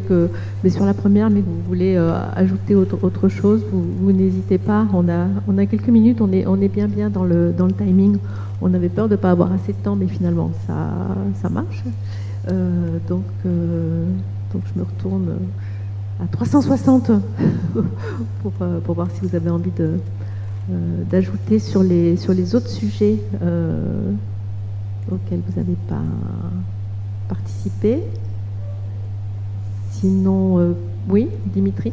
sur la première, mais que vous voulez ajouter autre chose, vous n'hésitez pas. On a quelques minutes, on est bien dans le timing. On avait peur de ne pas avoir assez de temps, mais finalement ça marche. Donc je me retourne à 360 pour voir si vous avez envie d'ajouter sur les autres sujets auxquels vous n'avez pas participé. Sinon, oui, Dimitri.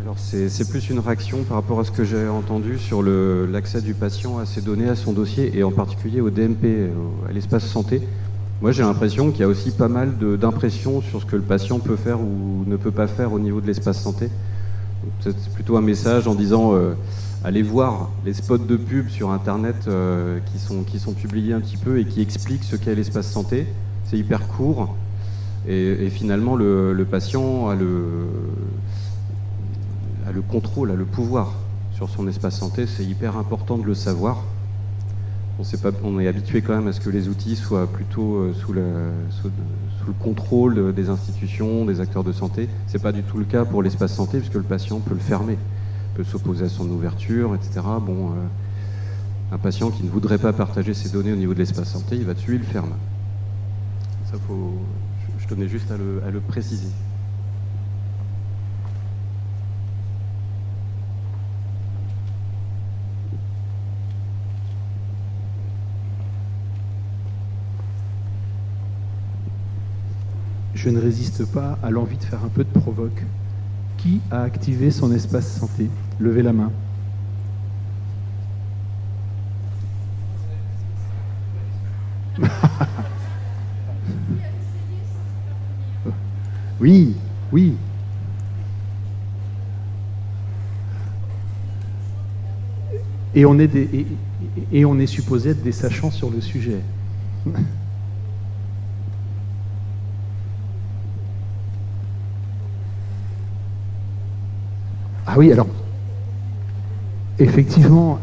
Alors c'est plus une réaction par rapport à ce que j'ai entendu sur l'accès du patient à ses données, à son dossier, et en particulier au DMP, à l'espace santé. Moi j'ai l'impression qu'il y a aussi pas mal d'impressions sur ce que le patient peut faire ou ne peut pas faire au niveau de l'espace santé. C'est plutôt un message en disant allez voir les spots de pub sur internet qui sont publiés un petit peu et qui expliquent ce qu'est l'espace santé. C'est hyper court et finalement le patient a le contrôle, a le pouvoir sur son espace santé. C'est hyper important de le savoir. On est habitué quand même à ce que les outils soient plutôt sous le contrôle des institutions, des acteurs de santé. C'est pas du tout le cas pour l'espace santé, puisque le patient peut le fermer, peut s'opposer à son ouverture, etc. Un patient qui ne voudrait pas partager ses données au niveau de l'espace santé, il va dessus, il le ferme. Ça, je tenais juste à le préciser. Je ne résiste pas à l'envie de faire un peu de provoque. Qui a activé son espace santé? Levez la main. Oui, oui. Et on est supposé être des sachants sur le sujet. Ah oui, alors, effectivement,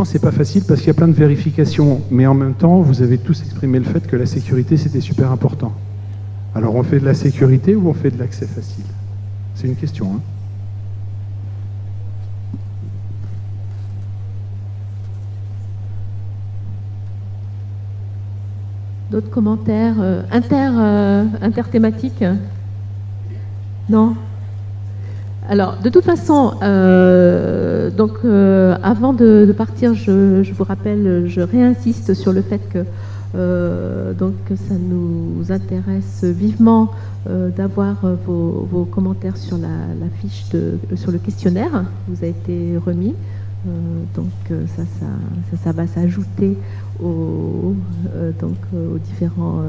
c'est pas facile parce qu'il y a plein de vérifications, mais en même temps, vous avez tous exprimé le fait que la sécurité, c'était super important. Alors, on fait de la sécurité ou on fait de l'accès facile? C'est une question, hein. D'autres commentaires interthématiques? Non? Alors, de toute façon, avant de partir, je vous rappelle, je réinsiste sur le fait que ça nous intéresse vivement d'avoir vos commentaires sur la fiche, sur le questionnaire qui vous a été remis. Ça va s'ajouter aux différents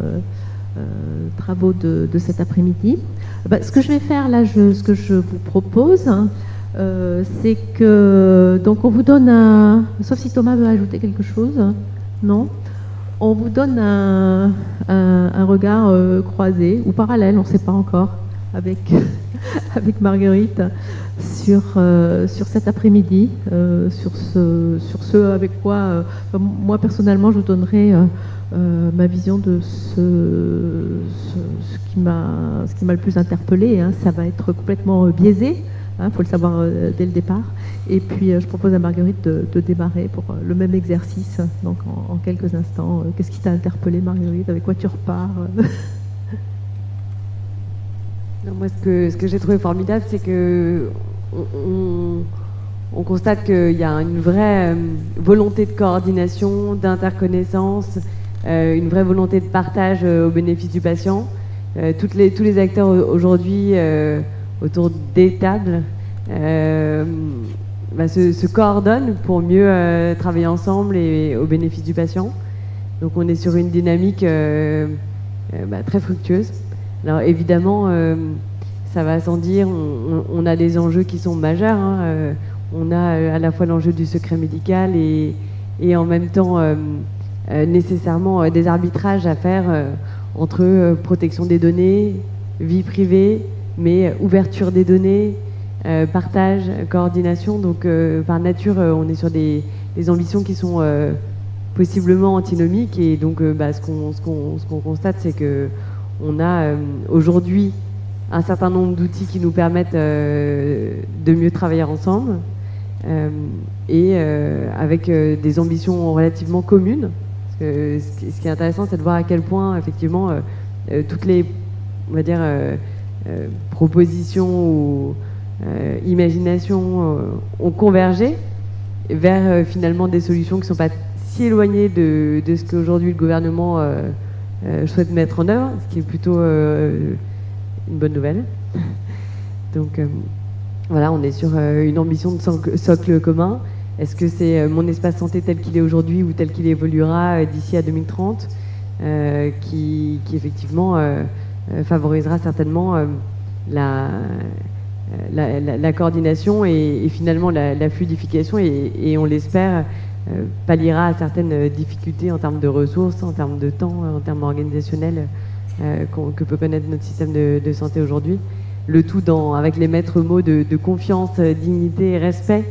travaux de cet après-midi. Ce que je vais faire là, ce que je vous propose, c'est que on vous donne sauf si Thomas veut ajouter quelque chose, non? On vous donne un regard croisé ou parallèle, on ne sait pas encore, avec Marguerite sur cet après-midi, sur ce avec quoi moi personnellement je donnerai ma vision de ce qui m'a le plus interpellé, hein. Ça va être complètement biaisé, il faut le savoir dès le départ. Et puis je propose à Marguerite de démarrer pour le même exercice, donc en quelques instants. Qu'est-ce qui t'a interpellé, Marguerite? Avec quoi tu repars? Non, moi, ce que j'ai trouvé formidable, c'est que on constate qu'il y a une vraie volonté de coordination, d'interconnaissance, une vraie volonté de partage au bénéfice du patient. Tous les acteurs aujourd'hui autour des tables se coordonnent pour mieux travailler ensemble et au bénéfice du patient. Donc on est sur une dynamique très fructueuse. Alors évidemment, ça va sans dire, on a des enjeux qui sont majeurs, hein. On a à la fois l'enjeu du secret médical et en même temps nécessairement des arbitrages à faire entre protection des données, vie privée, mais ouverture des données, partage, coordination. Donc par nature, on est sur des ambitions qui sont possiblement antinomiques. Et donc ce qu'on constate, c'est que on a aujourd'hui un certain nombre d'outils qui nous permettent de mieux travailler ensemble et avec des ambitions relativement communes. Parce que ce qui est intéressant, c'est de voir à quel point, effectivement, toutes les, on va dire, propositions ou imaginations ont convergé vers finalement des solutions qui ne sont pas si éloignées de ce qu'aujourd'hui le gouvernement souhaite mettre en œuvre, ce qui est plutôt une bonne nouvelle. Donc voilà, on est sur une ambition de socle commun. Est-ce que c'est mon espace santé tel qu'il est aujourd'hui ou tel qu'il évoluera d'ici à 2030 qui effectivement favorisera certainement la coordination et finalement la fluidification et on l'espère palliera à certaines difficultés en termes de ressources, en termes de temps, en termes organisationnels que peut connaître notre système de santé aujourd'hui. Le tout avec les maîtres mots de confiance, dignité et respect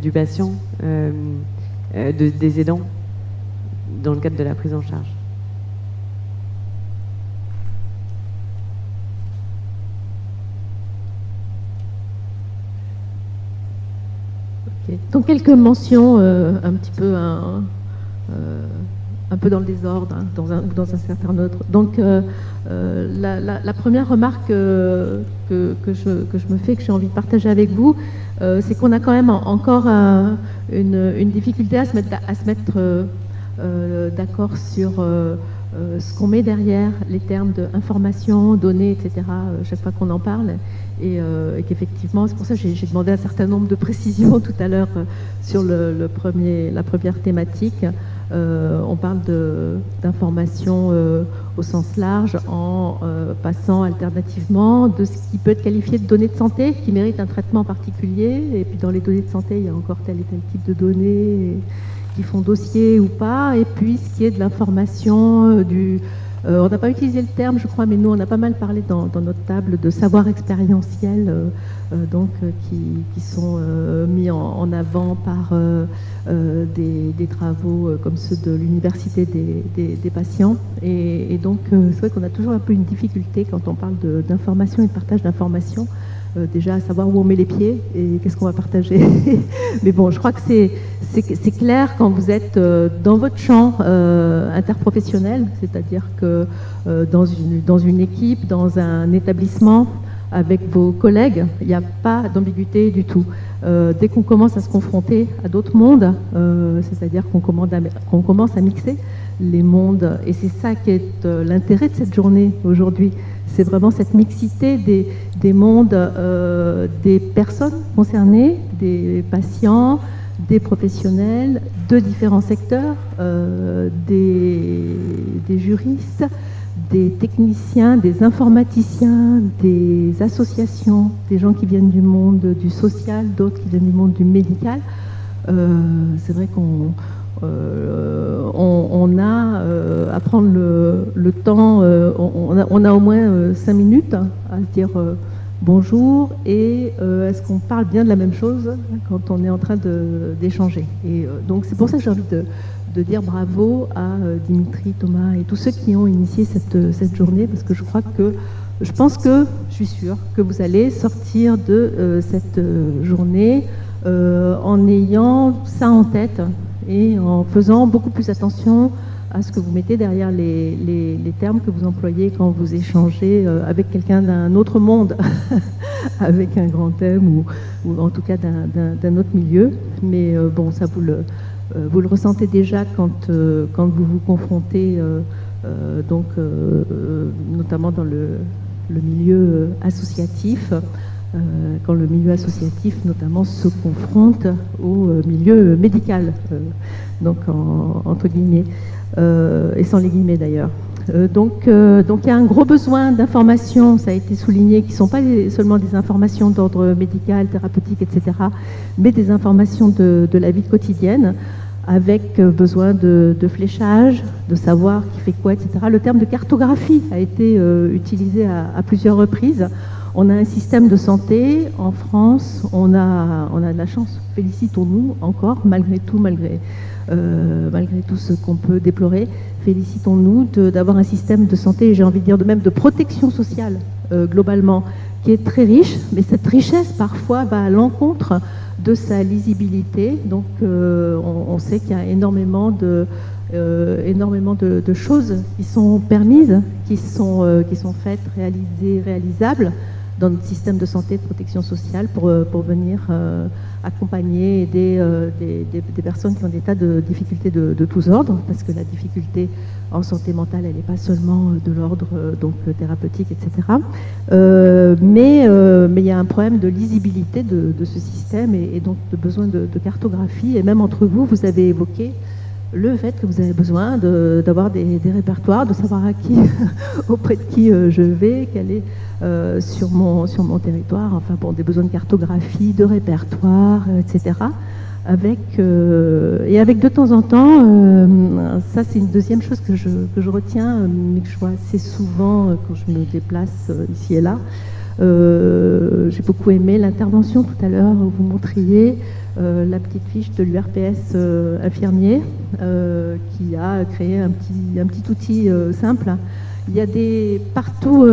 du patient, des aidants, dans le cadre de la prise en charge. Okay. Donc quelques mentions un petit peu un peu dans le désordre, hein, dans un certain autre. Donc la première remarque que je me fais, que j'ai envie de partager avec vous, c'est qu'on a quand même encore une difficulté à se mettre d'accord sur ce qu'on met derrière les termes d'information, données, etc. Chaque fois qu'on en parle. Et qu'effectivement, c'est pour ça que j'ai demandé un certain nombre de précisions tout à l'heure sur la première thématique. On parle d'information au sens large en passant alternativement de ce qui peut être qualifié de données de santé qui méritent un traitement particulier. Et puis dans les données de santé, il y a encore tel et tel type de données qui font dossier ou pas. Et puis ce qui est de l'information on n'a pas utilisé le terme, je crois, mais nous, on a pas mal parlé dans notre table de savoir expérientiel, qui sont mis en avant par des travaux comme ceux de l'université des patients. Et donc, c'est vrai qu'on a toujours un peu une difficulté quand on parle d'information et de partage d'informations. Déjà à savoir où on met les pieds et qu'est-ce qu'on va partager. Mais bon, je crois que c'est clair quand vous êtes dans votre champ interprofessionnel, c'est-à-dire que dans une équipe, dans un établissement, avec vos collègues, il n'y a pas d'ambiguïté du tout. Dès qu'on commence à se confronter à d'autres mondes, c'est-à-dire qu'on commence à mixer les mondes, et c'est ça qui est l'intérêt de cette journée aujourd'hui. C'est vraiment cette mixité des mondes, des personnes concernées, des patients, des professionnels de différents secteurs, des juristes, des techniciens, des informaticiens, des associations, des gens qui viennent du monde du social, d'autres qui viennent du monde du médical. C'est vrai qu'on a à prendre le temps, on a au moins 5 minutes à se dire bonjour et est-ce qu'on parle bien de la même chose quand on est en train d'échanger. Et donc c'est pour ça que j'ai envie de dire bravo à Dimitri, Thomas et tous ceux qui ont initié cette journée, parce que je suis sûre que vous allez sortir de cette journée en ayant ça en tête et en faisant beaucoup plus attention à ce que vous mettez derrière les termes que vous employez quand vous échangez avec quelqu'un d'un autre monde, avec un grand thème ou en tout cas d'un autre milieu. Mais bon, ça vous le ressentez déjà quand vous vous confrontez, notamment dans le milieu associatif, quand le milieu associatif notamment se confronte au milieu médical, donc entre guillemets, et sans les guillemets d'ailleurs. Donc il y a un gros besoin d'informations, ça a été souligné, qui ne sont pas seulement des informations d'ordre médical, thérapeutique, etc., mais des informations de la vie quotidienne, avec besoin de fléchage, de savoir qui fait quoi, etc. Le terme de cartographie a été utilisé à plusieurs reprises. On a un système de santé en France, on a de la chance, félicitons-nous encore, malgré tout ce qu'on peut déplorer, félicitons-nous d'avoir un système de santé, j'ai envie de dire même de protection sociale globalement, qui est très riche, mais cette richesse parfois va à l'encontre de sa lisibilité. Donc on sait qu'il y a énormément de choses qui sont permises, qui sont faites, réalisables dans notre système de santé et de protection sociale pour venir accompagner, aider des personnes qui ont des tas de difficultés de tous ordres, parce que la difficulté en santé mentale, elle n'est pas seulement de l'ordre thérapeutique, etc. Mais il y a un problème de lisibilité de ce système et donc de besoin de cartographie. Et même entre vous, vous avez évoqué le fait que vous avez besoin d'avoir des répertoires, de savoir auprès de qui je vais, quel est sur mon territoire, enfin bon, des besoins de cartographie, de répertoire, etc. Avec de temps en temps, ça c'est une deuxième chose que je retiens, mais que je vois assez souvent quand je me déplace ici et là. J'ai beaucoup aimé l'intervention tout à l'heure où vous montriez la petite fiche de l'URPS infirmier qui a créé un petit outil simple. Il y a partout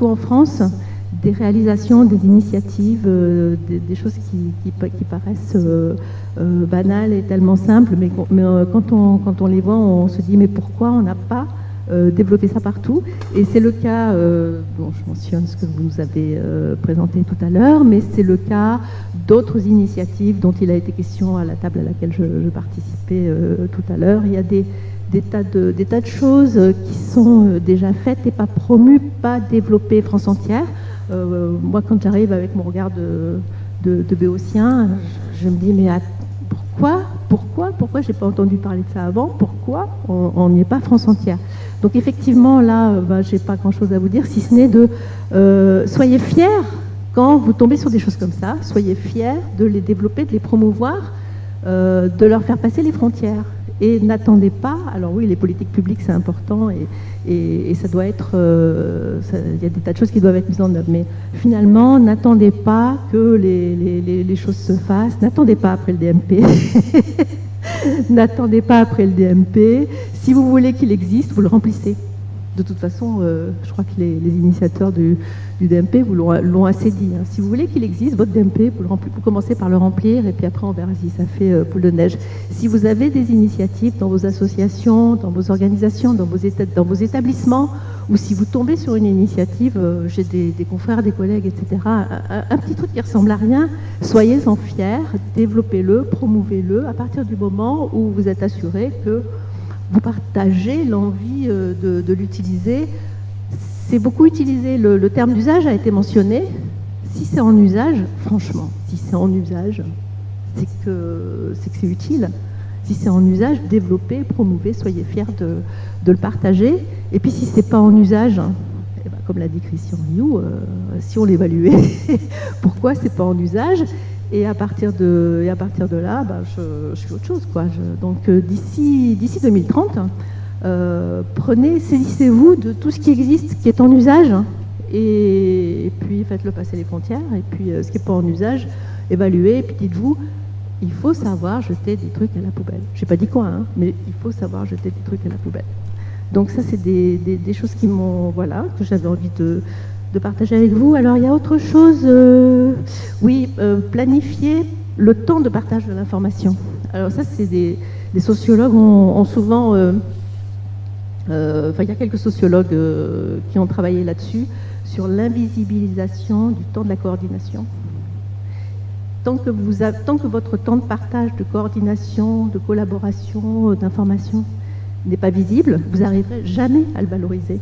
en France des réalisations, des initiatives, des choses qui paraissent banales et tellement simples, mais quand on les voit, on se dit mais pourquoi on n'a pas développer ça partout. Et c'est le cas, je mentionne ce que vous nous avez présenté tout à l'heure, mais c'est le cas d'autres initiatives dont il a été question à la table à laquelle je participais tout à l'heure. Il y a des tas de choses qui sont déjà faites et pas promues, pas développées France entière. Moi, quand j'arrive avec mon regard de béotien, je me dis mais pourquoi Pourquoi j'ai pas entendu parler de ça avant? Pourquoi on n'y est pas France entière? Donc effectivement, là, j'ai pas grand-chose à vous dire, si ce n'est de soyez fiers quand vous tombez sur des choses comme ça, soyez fiers de les développer, de les promouvoir, de leur faire passer les frontières. Et n'attendez pas, alors oui, les politiques publiques c'est important et ça doit être, il y a des tas de choses qui doivent être mises en œuvre, mais finalement, n'attendez pas que les choses se fassent, n'attendez pas après le DMP, n'attendez pas après le DMP, si vous voulez qu'il existe, vous le remplissez. De toute façon, je crois que les initiateurs du DMP vous l'ont assez dit. Hein. Si vous voulez qu'il existe, votre DMP, vous commencez par le remplir et puis après on verra si ça fait boule de neige. Si vous avez des initiatives dans vos associations, dans vos organisations, dans vos établissements, ou si vous tombez sur une initiative, j'ai des confrères, des collègues, etc., un petit truc qui ressemble à rien, soyez-en fiers, développez-le, promouvez-le à partir du moment où vous êtes assuré que vous partagez l'envie de l'utiliser. C'est beaucoup utilisé, le terme d'usage a été mentionné. Si c'est en usage, franchement, si c'est en usage, c'est que c'est utile. Si c'est en usage, développez, promouvez, soyez fiers de le partager. Et puis si c'est pas en usage, comme l'a dit Christian Rioux, si on l'évaluait, pourquoi c'est pas en usage? Et à partir de là, je fais autre chose, quoi. Donc d'ici 2030, saisissez-vous de tout ce qui existe, qui est en usage, et puis faites-le passer les frontières. Et puis ce qui n'est pas en usage, évaluez. Et puis dites-vous, il faut savoir jeter des trucs à la poubelle. J'ai pas dit quoi, hein, mais il faut savoir jeter des trucs à la poubelle. Donc ça, c'est des choses qui m'ont, que j'avais envie de partager avec vous. Alors il y a autre chose, planifier le temps de partage de l'information. Alors ça, c'est des sociologues ont souvent, il y a quelques sociologues qui ont travaillé là-dessus, sur l'invisibilisation du temps de la coordination. Tant que votre temps de partage, de coordination, de collaboration, d'information n'est pas visible, vous n'arriverez jamais à le valoriser.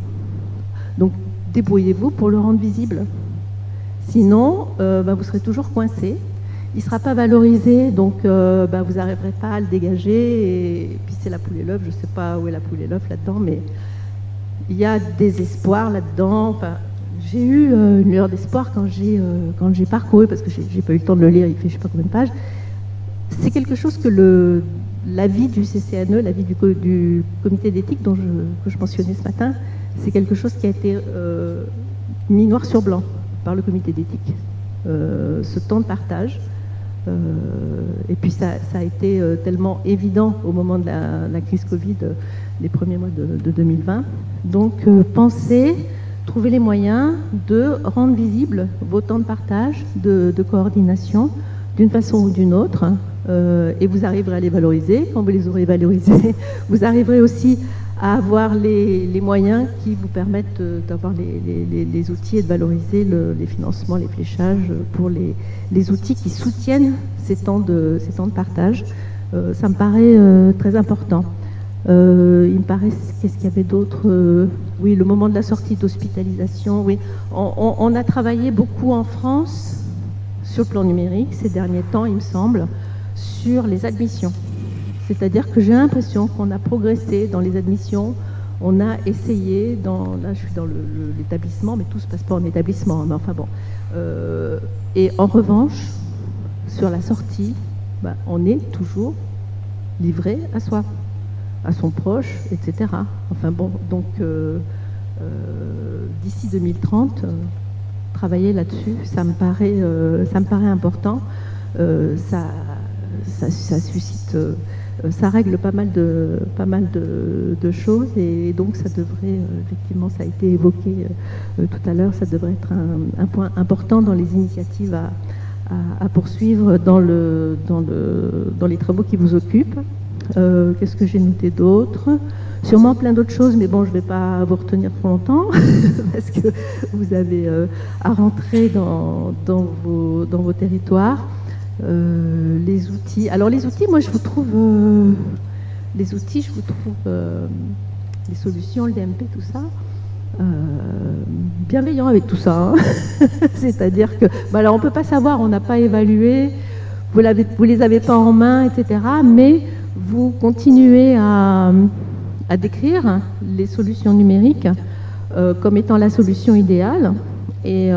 Donc débrouillez-vous pour le rendre visible. Sinon, vous serez toujours coincé. Il ne sera pas valorisé, donc vous n'arriverez pas à le dégager. Et puis c'est la poule et l'œuf, je ne sais pas où est la poule et l'œuf là-dedans, mais il y a des espoirs là-dedans. Enfin, j'ai eu une lueur d'espoir quand j'ai parcouru, parce que j'ai pas eu le temps de le lire, il fait je ne sais pas combien de pages. C'est quelque chose que l'avis du CCNE, l'avis du comité d'éthique que je mentionnais ce matin, c'est quelque chose qui a été mis noir sur blanc par le comité d'éthique. Ce temps de partage. Et puis ça a été tellement évident au moment de la crise Covid, les premiers mois de 2020. Donc trouvez les moyens de rendre visibles vos temps de partage, de coordination, d'une façon ou d'une autre. Et vous arriverez à les valoriser. Quand vous les aurez valorisés, vous arriverez aussi à avoir les moyens qui vous permettent d'avoir les outils et de valoriser les financements, les fléchages pour les outils qui soutiennent ces temps de partage. Ça me paraît très important. Il me paraît, qu'est-ce qu'il y avait d'autre? Oui, le moment de la sortie d'hospitalisation. Oui, on a travaillé beaucoup en France sur le plan numérique ces derniers temps, il me semble, sur les admissions. C'est-à-dire que j'ai l'impression qu'on a progressé dans les admissions, on a essayé, là je suis dans l'établissement, mais tout ne se passe pas en établissement, mais enfin bon. Et en revanche, sur la sortie, on est toujours livré à soi, à son proche, etc. Enfin bon, donc d'ici 2030, travailler là-dessus, ça me paraît important. Ça suscite... ça règle pas mal de choses et donc ça devrait, effectivement, ça a été évoqué tout à l'heure, ça devrait être un point important dans les initiatives à poursuivre dans les travaux qui vous occupent. Qu'est-ce que j'ai noté d'autre? Sûrement plein d'autres choses, mais bon, je ne vais pas vous retenir trop longtemps parce que vous avez à rentrer dans vos territoires. Les outils. Alors les outils, moi je vous trouve les solutions, le DMP, tout ça, bienveillant avec tout ça. Hein. C'est-à-dire que, alors on peut pas savoir, on n'a pas évalué. vous les avez pas en main, etc. Mais vous continuez à décrire les solutions numériques comme étant la solution idéale. Et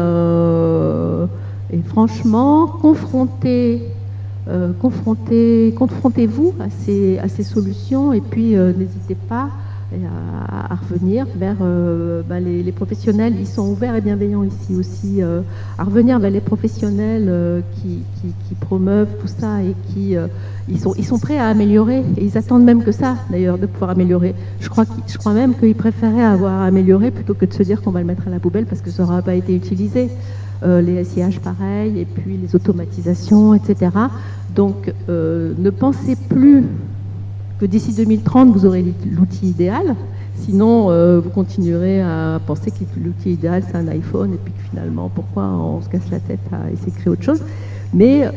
franchement, confrontez-vous à ces solutions et puis n'hésitez pas à revenir vers les professionnels. Ils sont ouverts et bienveillants ici aussi, à revenir vers les professionnels qui promeuvent tout ça et ils sont prêts à améliorer et ils attendent même que ça d'ailleurs, de pouvoir améliorer. Je crois même qu'ils préféraient avoir amélioré plutôt que de se dire qu'on va le mettre à la poubelle parce que ça n'aura pas été utilisé. Les SIH pareil, et puis les automatisations, etc. Donc ne pensez plus que d'ici 2030 vous aurez l'outil idéal, sinon vous continuerez à penser que l'outil idéal c'est un iPhone et puis que finalement pourquoi on se casse la tête à essayer de créer autre chose. Mais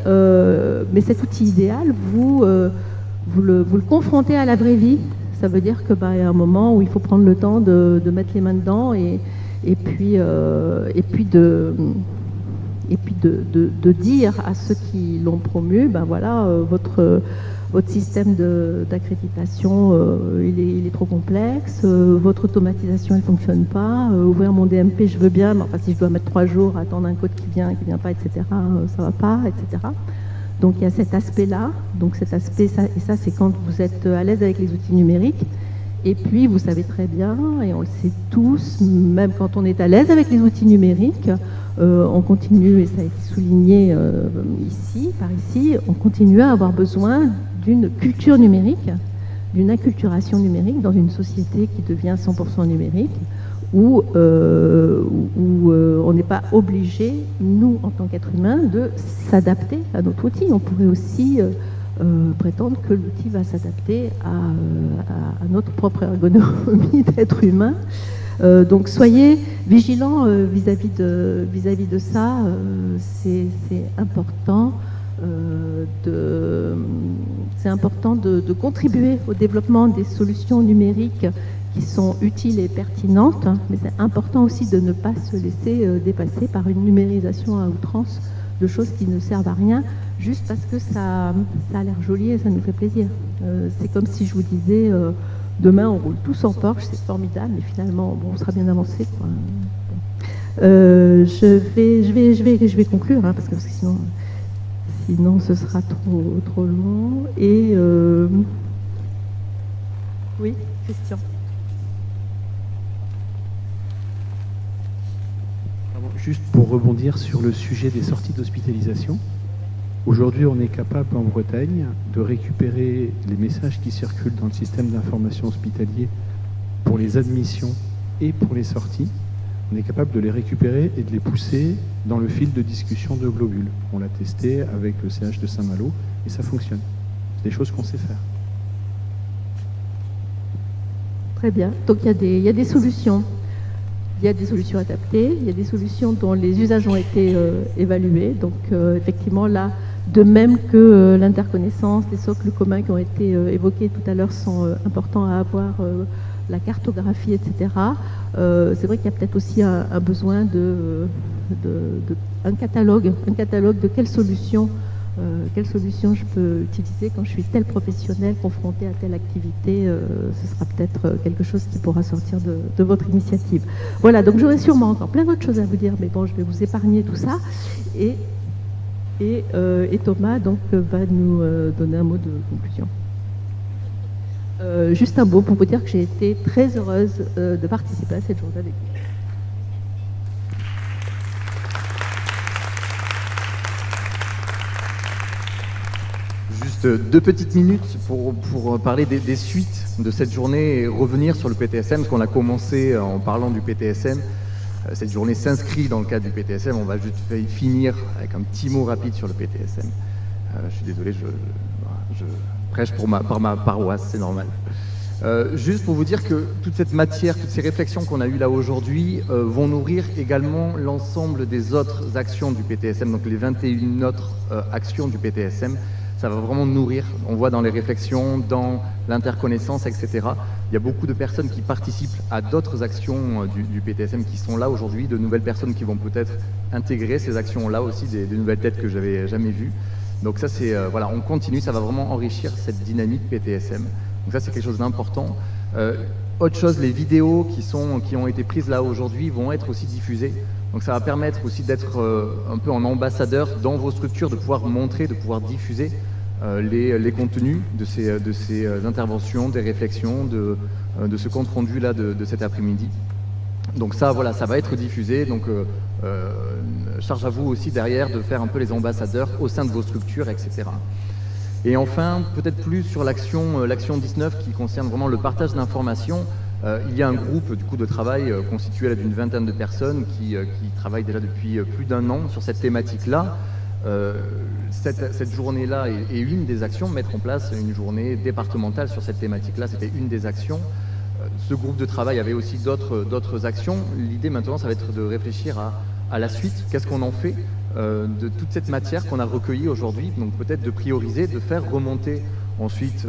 cet outil idéal, vous le confrontez à la vraie vie. Ça veut dire que y a un moment où il faut prendre le temps de mettre les mains dedans et puis de dire à ceux qui l'ont promu, votre système d'accréditation, il est trop complexe, votre automatisation, elle ne fonctionne pas, ouvrir mon DMP, je veux bien, mais enfin, si je dois mettre 3 jours, attendre un code qui vient pas, etc., ça ne va pas, etc. Donc il y a cet aspect-là, ça c'est quand vous êtes à l'aise avec les outils numériques. Et puis, vous savez très bien, et on le sait tous, même quand on est à l'aise avec les outils numériques, on continue, et ça a été souligné par ici, on continue à avoir besoin d'une culture numérique, d'une acculturation numérique dans une société qui devient 100% numérique, où on n'est pas obligé, nous, en tant qu'êtres humains, de s'adapter à notre outil. On pourrait aussi prétendre que l'outil va s'adapter à notre propre ergonomie d'être humain. Donc soyez vigilants vis-à-vis de ça. C'est important de contribuer au développement des solutions numériques qui sont utiles et pertinentes, mais c'est important aussi de ne pas se laisser dépasser par une numérisation à outrance de choses qui ne servent à rien, juste parce que ça a l'air joli et ça nous fait plaisir. C'est comme si je vous disais, demain on roule tous en Porsche, c'est formidable, mais finalement on sera bien avancé, quoi. Je vais conclure, parce que sinon ce sera trop long. Et oui, Christian. Juste pour rebondir sur le sujet des sorties d'hospitalisation, aujourd'hui on est capable en Bretagne de récupérer les messages qui circulent dans le système d'information hospitalier pour les admissions et pour les sorties. On est capable de les récupérer et de les pousser dans le fil de discussion de Globule. On l'a testé avec le CH de Saint-Malo et ça fonctionne. C'est des choses qu'on sait faire. Très bien. Donc il y a des solutions. Il y a des solutions adaptées, il y a des solutions dont les usages ont été évalués. Donc effectivement là, de même que l'interconnaissance, les socles communs qui ont été évoqués tout à l'heure sont importants à avoir, la cartographie, etc. C'est vrai qu'il y a peut-être aussi un besoin un catalogue de quelles solutions je peux utiliser quand je suis tel professionnel confronté à telle activité. Ce sera peut-être quelque chose qui pourra sortir de votre initiative. Voilà, donc j'aurai sûrement encore plein d'autres choses à vous dire, mais bon, je vais vous épargner tout ça. Et Thomas donc, va nous donner un mot de conclusion. Juste un mot pour vous dire que j'ai été très heureuse de participer à cette journée avec vous. Juste 2 petites minutes pour parler des suites de cette journée et revenir sur le PTSM, parce qu'on a commencé en parlant du PTSM. Cette journée s'inscrit dans le cadre du PTSM. On va juste finir avec un petit mot rapide sur le PTSM. Je suis désolé, je prêche par ma paroisse, c'est normal. Juste pour vous dire que toute cette matière, toutes ces réflexions qu'on a eues là aujourd'hui vont nourrir également l'ensemble des autres actions du PTSM, donc les 21 autres actions du PTSM. Ça va vraiment nourrir, on voit dans les réflexions, dans l'interconnaissance, etc. Il y a beaucoup de personnes qui participent à d'autres actions du PTSM qui sont là aujourd'hui, de nouvelles personnes qui vont peut-être intégrer ces actions-là aussi, des nouvelles têtes que j'avais jamais vues. Donc ça, c'est voilà, on continue, ça va vraiment enrichir cette dynamique PTSM. Donc ça, c'est quelque chose d'important. Autre chose, les vidéos qui ont été prises là aujourd'hui vont être aussi diffusées. Donc ça va permettre aussi d'être un peu en ambassadeur dans vos structures, de pouvoir montrer, de pouvoir diffuser les contenus de ces interventions, des réflexions, de ce compte rendu là de cet après-midi. Donc ça, voilà, ça va être diffusé. Donc charge à vous aussi derrière de faire un peu les ambassadeurs au sein de vos structures, etc. Et enfin, peut-être plus sur l'action 19 qui concerne vraiment le partage d'informations. Il y a un groupe du coup de travail constitué là d'une vingtaine de personnes qui travaillent déjà depuis plus d'1 an sur cette thématique-là. Cette journée-là est une des actions, mettre en place une journée départementale sur cette thématique-là, c'était une des actions. Ce groupe de travail avait aussi d'autres actions. L'idée maintenant, ça va être de réfléchir à la suite. Qu'est-ce qu'on en fait de toute cette matière qu'on a recueillie aujourd'hui? Donc peut-être de prioriser, de faire remonter ensuite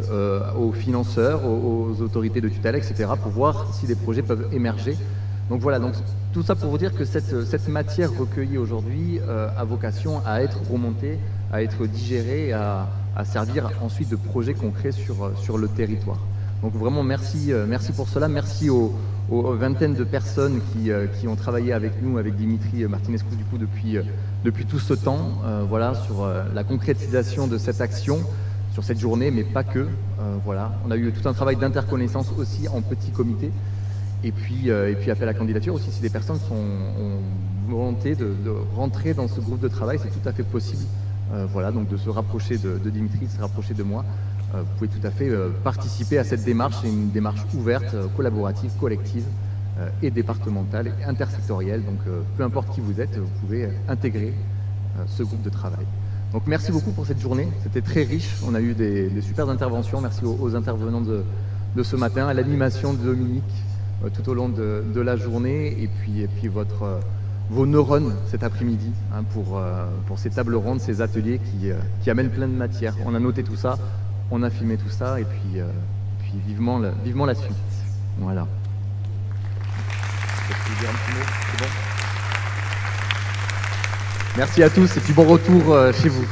aux financeurs, aux autorités de tutelle, etc., pour voir si des projets peuvent émerger. Donc voilà, donc tout ça pour vous dire que cette matière recueillie aujourd'hui a vocation à être remontée, à être digérée, à servir ensuite de projets concrets sur le territoire. Donc vraiment merci pour cela, merci aux vingtaines de personnes qui ont travaillé avec nous, avec Dimitri Martinescu du coup depuis tout ce temps, voilà, sur la concrétisation de cette action, sur cette journée, mais pas que. Voilà, on a eu tout un travail d'interconnaissance aussi en petit comité, et puis appel à candidature aussi si des personnes ont volonté de rentrer dans ce groupe de travail, c'est tout à fait possible. Voilà, donc de se rapprocher de Dimitri, de se rapprocher de moi. Vous pouvez tout à fait participer à cette démarche. C'est une démarche ouverte, collaborative, collective et départementale, et intersectorielle. Donc peu importe qui vous êtes, vous pouvez intégrer ce groupe de travail. Donc merci beaucoup pour cette journée. C'était très riche. On a eu des super interventions. Merci aux intervenants de ce matin, à l'animation de Dominique tout au long de la journée, et puis vos neurones cet après-midi hein, pour ces tables rondes, ces ateliers qui amènent plein de matière. On a noté tout ça. On a filmé tout ça et puis vivement la suite. Voilà. Dire un petit mot, c'est bon. Merci à tous et puis bon retour chez vous.